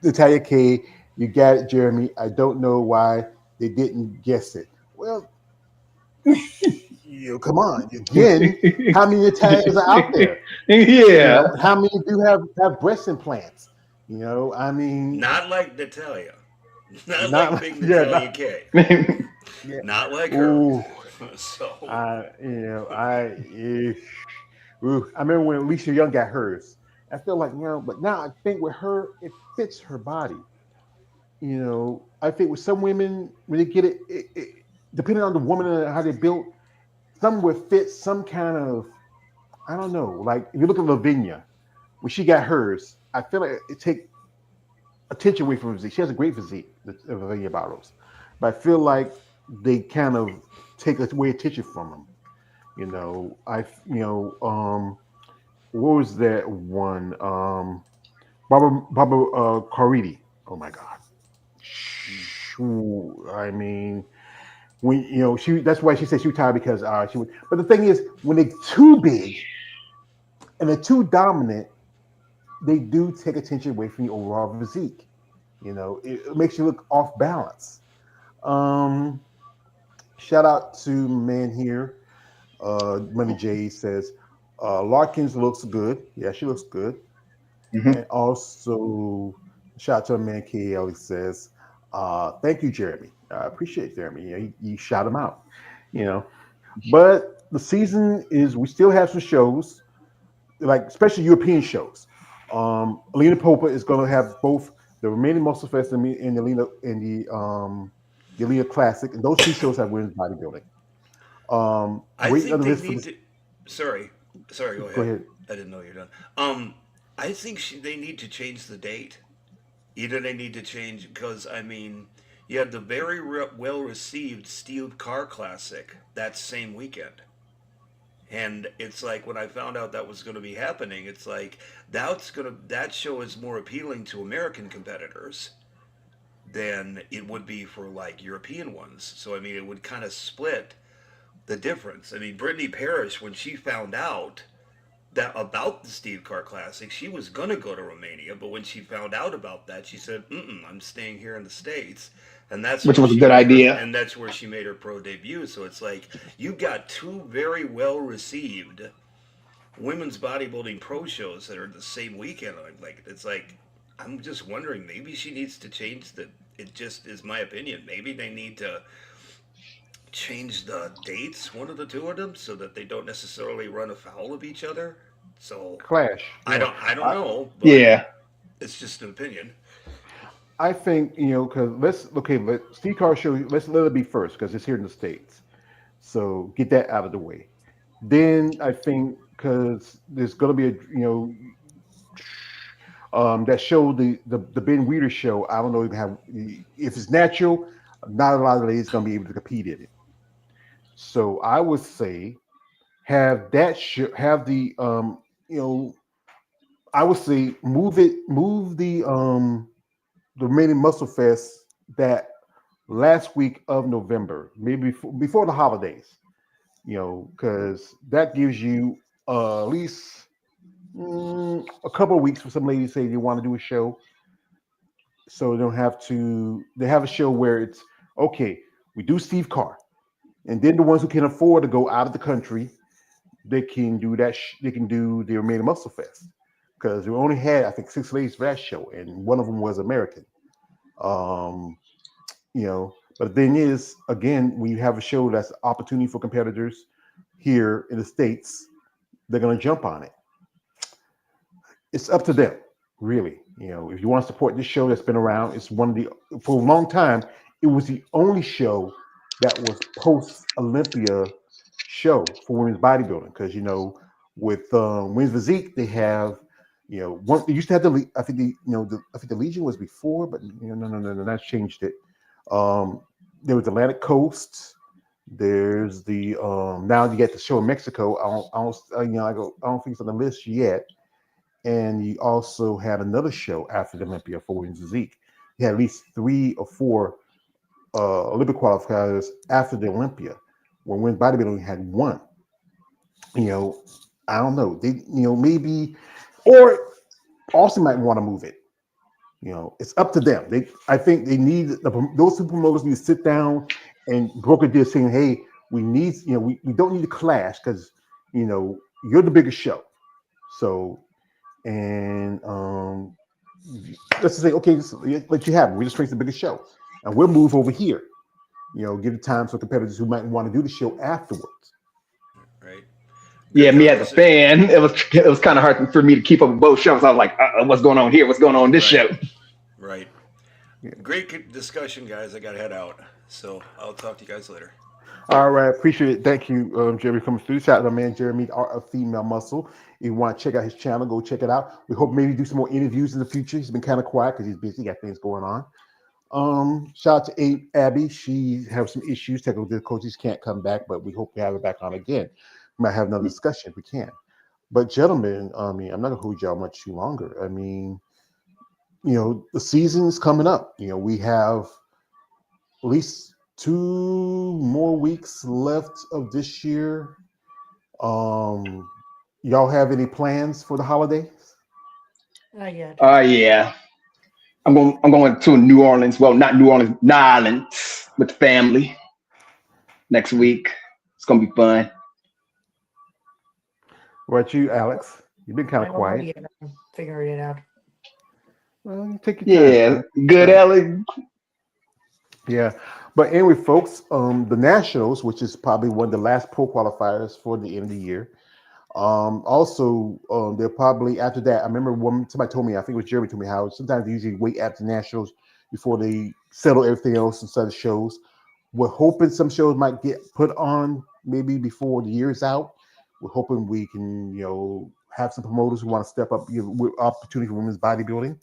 [SPEAKER 1] Natalia K, you got it, Jeremy. I don't know why they didn't guess it. Well, come on. Again, how many Italians are out there?
[SPEAKER 5] Yeah.
[SPEAKER 1] How many do have breast implants? I mean,
[SPEAKER 6] Not like Natalia. Not like
[SPEAKER 1] not
[SPEAKER 6] Big
[SPEAKER 1] yeah,
[SPEAKER 6] Natalia K.
[SPEAKER 1] yeah.
[SPEAKER 6] Not like her.
[SPEAKER 1] Ooh,
[SPEAKER 6] So,
[SPEAKER 1] I you know I ooh, I remember when Alicia Young got hers. I feel like but now I think with her, it fits her body. I think with some women when they get it depending on the woman and how they built, some would fit some kind of I don't know. Like if you look at Lavinia, when she got hers, I feel like it take attention away from her physique. She has a great physique, Lavinia Barros. but I feel like they kind of take away attention from him. What was that one? Barbara Caridi. Oh my God. I mean, when she that's why she said she was tired because she would. But the thing is, when they're too big and they're too dominant, they do take attention away from your overall physique. It makes you look off balance. Um, Shout out to man here. Money J says Larkins looks good. Yeah, she looks good.
[SPEAKER 5] Hmm.
[SPEAKER 1] And also, shout out to a man KL. He says, "Thank you, Jeremy. I appreciate Jeremy. You shout him out. You know, but the season is. We still have some shows, like especially European shows. Alina Popa is going to have both the remaining Muscle Fest and the Alina Classic, and those two shows have women's bodybuilding.
[SPEAKER 6] I
[SPEAKER 1] Waiting on
[SPEAKER 6] think
[SPEAKER 1] the
[SPEAKER 6] they
[SPEAKER 1] list for
[SPEAKER 6] need
[SPEAKER 1] this.
[SPEAKER 6] to. Sorry, sorry. Go
[SPEAKER 1] Go
[SPEAKER 6] ahead.
[SPEAKER 1] ahead.
[SPEAKER 6] I didn't know you're done. Um, I think they need to change the date. Either they need to change because I mean, you had the very well received Steel Car Classic that same weekend. And it's like when I found out that was going to be happening, it's like that show is more appealing to American competitors than it would be for like European ones. So I mean, it would kind of split the difference. I mean, Brittany Parrish when she found out that about the Steve Car Classic, she was gonna go to Romania, but when she found out about that, she said, I'm staying here in the States." And
[SPEAKER 5] Which was a good idea.
[SPEAKER 6] that's where she made her pro debut. So it's like you got two very well received women's bodybuilding pro shows that are the same weekend. Like it's like I'm just wondering, maybe she needs to change the. It just is my opinion. Maybe they need to change the dates, one of the two of them, so that they don't necessarily run afoul of each other. So
[SPEAKER 1] Clash. Yeah.
[SPEAKER 6] I don't know, but
[SPEAKER 5] Yeah.
[SPEAKER 6] it's just an opinion.
[SPEAKER 1] I think because let Steve Car show. Let's let it be first because it's here in the states. So get that out of the way. Then I think because there's gonna be that show the Ben Weeder show. I don't know if it's natural. Not a lot of ladies gonna be able to compete in it. So I would say have have the you know I would say move the remaining Muscle Fest that last week of November, maybe before the holidays. Because that gives you at least a couple of weeks for some ladies say they want to do a show, so they don't have to. They have a show where it's okay. We do Steve Carr, and then the ones who can afford to go out of the country, they can do that. They can do the remaining Muscle Fest because we only had I think 6 ladies for that show, and one of them was American. Um, but the thing is, again, when you have a show that's an opportunity for competitors here in the states, they're going to jump on it. It's up to them, really. If you want to support this show that's been around, it's one of the for a long time. It was the only show that was post Olympia show for women's bodybuilding because with women's physique they have one they used to have I think I think the Legion was before, but no, that's changed it. There was Atlantic Coast. There's the now you get the show in Mexico. I don't think it's on the list yet. And you also had another show after the Olympia for women's physique. You had at least 3 or 4 Olympic qualifiers after the Olympia, when women's bodybuilding had one. You know, I don't know. They, maybe, or Austin might want to move it. It's up to them. I think they need those two promoters need to sit down and broker deal, saying, "Hey, we need, we don't need to clash because, you're the biggest show. So, and let's just say, okay, let you have it. We just trace the biggest show, and we'll move over here. Give the time for competitors who might want to do the show afterwards."
[SPEAKER 6] Right.
[SPEAKER 5] Yeah,
[SPEAKER 6] Good
[SPEAKER 5] me as a
[SPEAKER 6] conversation.
[SPEAKER 5] fan, it was kind of hard for me to keep up with both shows. I was like, what's going on here? What's going on in this show?
[SPEAKER 6] Right.
[SPEAKER 1] Yeah.
[SPEAKER 6] Great discussion, guys. I got to head out. So I'll talk to you guys later.
[SPEAKER 1] All right, appreciate it. Thank you, Jeremy, coming through. Shout out to my man Jeremy, Art of Female Muscle. If you want to check out his channel, go check it out. We hope maybe do some more interviews in the future. He's been kind of quiet because he's busy, got things going on. Shout out to Abby. She has some issues. Technical difficulties, can't come back, but we hope to have her back on again. We might have another discussion if we can. But gentlemen, I mean, I'm not gonna hold y'all much too longer. I mean, the season's coming up. We have at least 2 more weeks left of this year. Um, y'all have any plans for the holidays?
[SPEAKER 2] Not yet.
[SPEAKER 5] Yeah. I'm going to New Orleans. Well, not New Orleans, New Orleans with the family next week. It's gonna be fun.
[SPEAKER 1] What about you, Alex? You've been kind
[SPEAKER 2] I
[SPEAKER 1] of
[SPEAKER 2] don't know
[SPEAKER 1] quiet.
[SPEAKER 2] yet. I'm figuring it out.
[SPEAKER 1] Well, you take your time,
[SPEAKER 5] Yeah,
[SPEAKER 1] man.
[SPEAKER 5] good,
[SPEAKER 1] Right.
[SPEAKER 5] Ellie.
[SPEAKER 1] Yeah. But anyway, folks, the Nationals, which is probably one of the last pro qualifiers for the end of the year. Also, they're probably after that. I remember somebody told me, I think it was Jeremy told me how sometimes they usually wait after the Nationals before they settle everything else instead of shows. We're hoping some shows might get put on maybe before the year's out. We're hoping we can, have some promoters who want to step up, with opportunity for women's bodybuilding.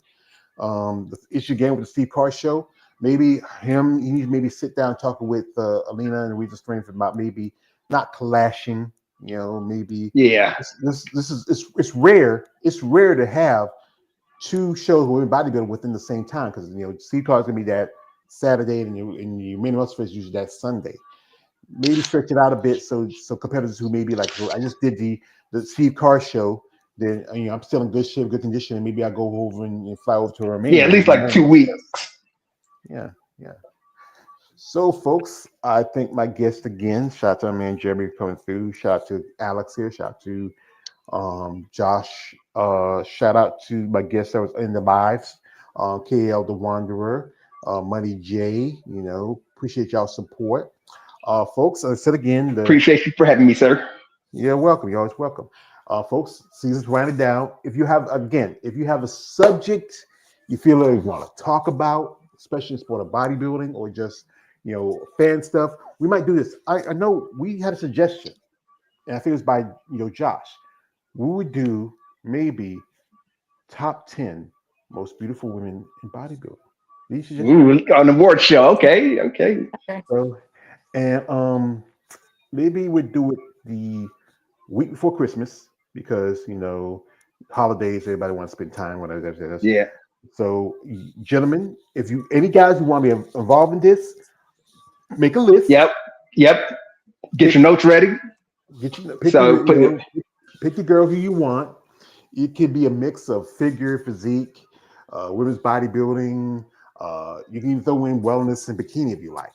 [SPEAKER 1] The issue again with the Steve Carr show, maybe he needs to maybe sit down talking with Alina and Aretha Strength about maybe not clashing. Maybe
[SPEAKER 5] Yeah,
[SPEAKER 1] this is it's rare. It's rare to have two shows with bodybuilding within the same time because Steve Carr is gonna be that Saturday and your main muscle is usually that Sunday. Maybe stretch it out a bit so competitors who maybe like, well, I just did the Steve Carr show, then I'm still in good shape, good condition, and maybe I go over and fly over to
[SPEAKER 5] yeah,
[SPEAKER 1] Romania
[SPEAKER 5] at
[SPEAKER 1] and do
[SPEAKER 5] least
[SPEAKER 1] my
[SPEAKER 5] like
[SPEAKER 1] main
[SPEAKER 5] 2 weeks.
[SPEAKER 1] Yes. Yeah, yeah. So, folks, I thank my guest again. Shout out to my man Jeremy for coming through. Shout out to Alex here. Shout out to Josh. Shout out to my guest that was in the lives, KL the Wanderer, Money J. Appreciate y'all support. Folks, I said again,
[SPEAKER 5] Appreciate you for having me, sir.
[SPEAKER 1] you're welcome. You're always welcome. Folks, season's winding down. If you have a subject you feel like you want to talk about, especially in sport of bodybuilding or just fan stuff, we might do this. I know we had a suggestion, and I think it was by Josh. We would do maybe top 10 most beautiful women in bodybuilding. These suggestions.
[SPEAKER 5] Ooh, on the award show. Okay, okay.
[SPEAKER 2] Okay.
[SPEAKER 1] So, and maybe we'd do it the week before Christmas because holidays, everybody wants to spend time with us.
[SPEAKER 5] Yeah.
[SPEAKER 1] So, gentlemen, if you any guys who want to be involved in this, make a list.
[SPEAKER 5] Yep. Yep. Get
[SPEAKER 1] Pick
[SPEAKER 5] your notes ready.
[SPEAKER 1] pick
[SPEAKER 5] So
[SPEAKER 1] your
[SPEAKER 5] put it.
[SPEAKER 1] pick your girl who you want. It could be a mix of figure, physique, women's bodybuilding. You can even throw in wellness and bikini if you like.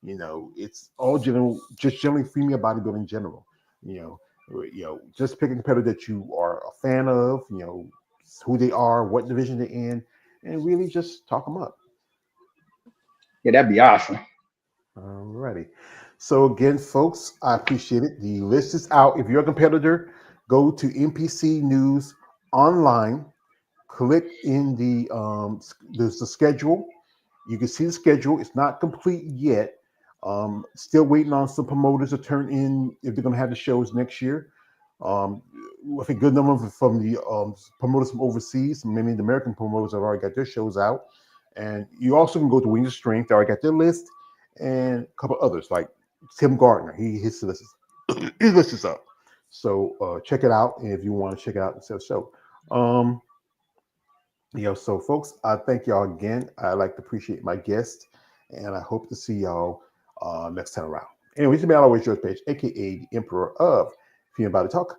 [SPEAKER 1] It's all general, just generally female bodybuilding in general. Just pick a competitor that you are a fan of. Who they are, what division they're in, and really just talk them up.
[SPEAKER 5] Yeah, that'd be awesome.
[SPEAKER 1] Alrighty. So again, folks, I appreciate it. The list is out. If you're a competitor, go to NPC News online. Click in there's the schedule. You can see the schedule. It's not complete yet. Still waiting on some promoters to turn in if they're going to have the shows next year. Um, I think good number from the promoters from overseas. Many of the American promoters have already got their shows out. And you also can go to Wings of Strength. They already got their list, and a couple others like Tim Gardner. His list his list is up. So check it out, and if you want to check it out instead of show. Um, so folks, I thank y'all again. I like to appreciate my guest, and I hope to see y'all next time around. Anyway, this is Always Yours Page, aka the Emperor of Female Body Talk.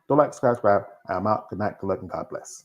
[SPEAKER 1] Don't like, subscribe. I'm out. Good night, good luck, and God bless.